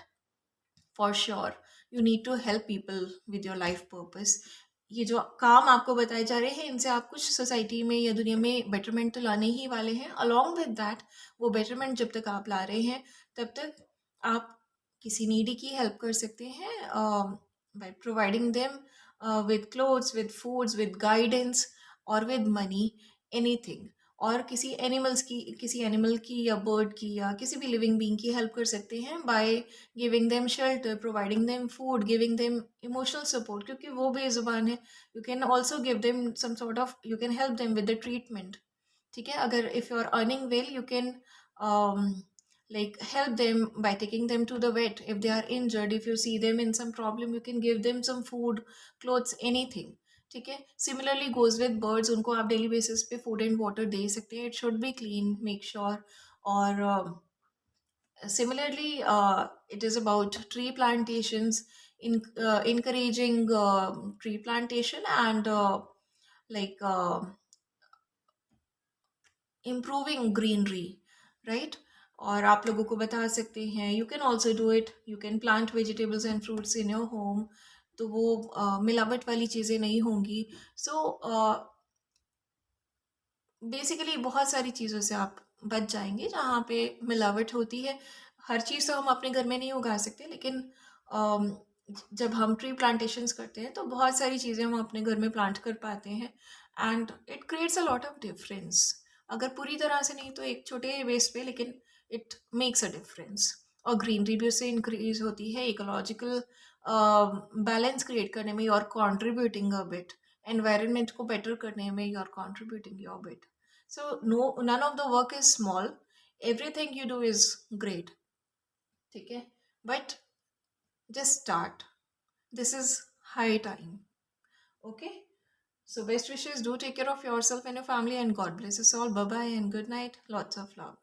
for sure you need to help people with your life purpose. ये जो काम आपको बताए जा रहे हैं, इनसे आप कुछ सोसाइटी में या दुनिया में बेटरमेंट तो लाने ही वाले हैं। अलॉन्ग विद दैट, वो बेटरमेंट जब तक आप ला रहे हैं, तब तक आप किसी नीडी की हेल्प कर सकते हैं by providing them with clothes, with foods, with guidance और विद मनी, एनीथिंग। और किसी एनिमल की या बर्ड की या किसी भी लिविंग बीइंग की हेल्प कर सकते हैं by giving them shelter, providing them food, giving them emotional support, क्योंकि वो बेजुबान है। You can also give them some sort of, you can help them with the treatment. ठीक है, अगर if you are earning well, you can like help them by taking them to the vet if they are injured, if you see them in some problem, you can give them some food, clothes, anything। ठीक है, similarly goes with birds, उनको आप daily basis पे food and water दे सकते हैं, it should be clean, make sure. और similarly it is about tree plantations, encouraging tree plantation and like improving greenery, right? और आप लोगों को बता सकते हैं, you can also do it, you can plant vegetables and fruits in your home, तो वो मिलावट वाली चीज़ें नहीं होंगी। सो बेसिकली बहुत सारी चीज़ों से आप बच जाएंगे जहाँ पे मिलावट होती है। हर चीज़ तो हम अपने घर में नहीं उगा सकते, लेकिन जब हम ट्री प्लांटेशंस करते हैं तो बहुत सारी चीज़ें हम अपने घर में प्लांट कर पाते हैं, and it creates a lot of difference. अगर पूरी तरह से नहीं तो एक छोटे बेस पे, लेकिन इट मेक्स अ डिफरेंस। और ग्रीनरी भी उससे इंक्रीज होती है, इकोलॉजिकल बैलेंस क्रिएट करने में you are contributing a bit, environment को बेटर करने में you are contributing your bit. So no, none of the work is small, everything you do is great। ठीक है, but just start, this is high time। Okay, so best wishes, do take care of yourself and your family, and God bless us all। Bye bye and good night, lots of love।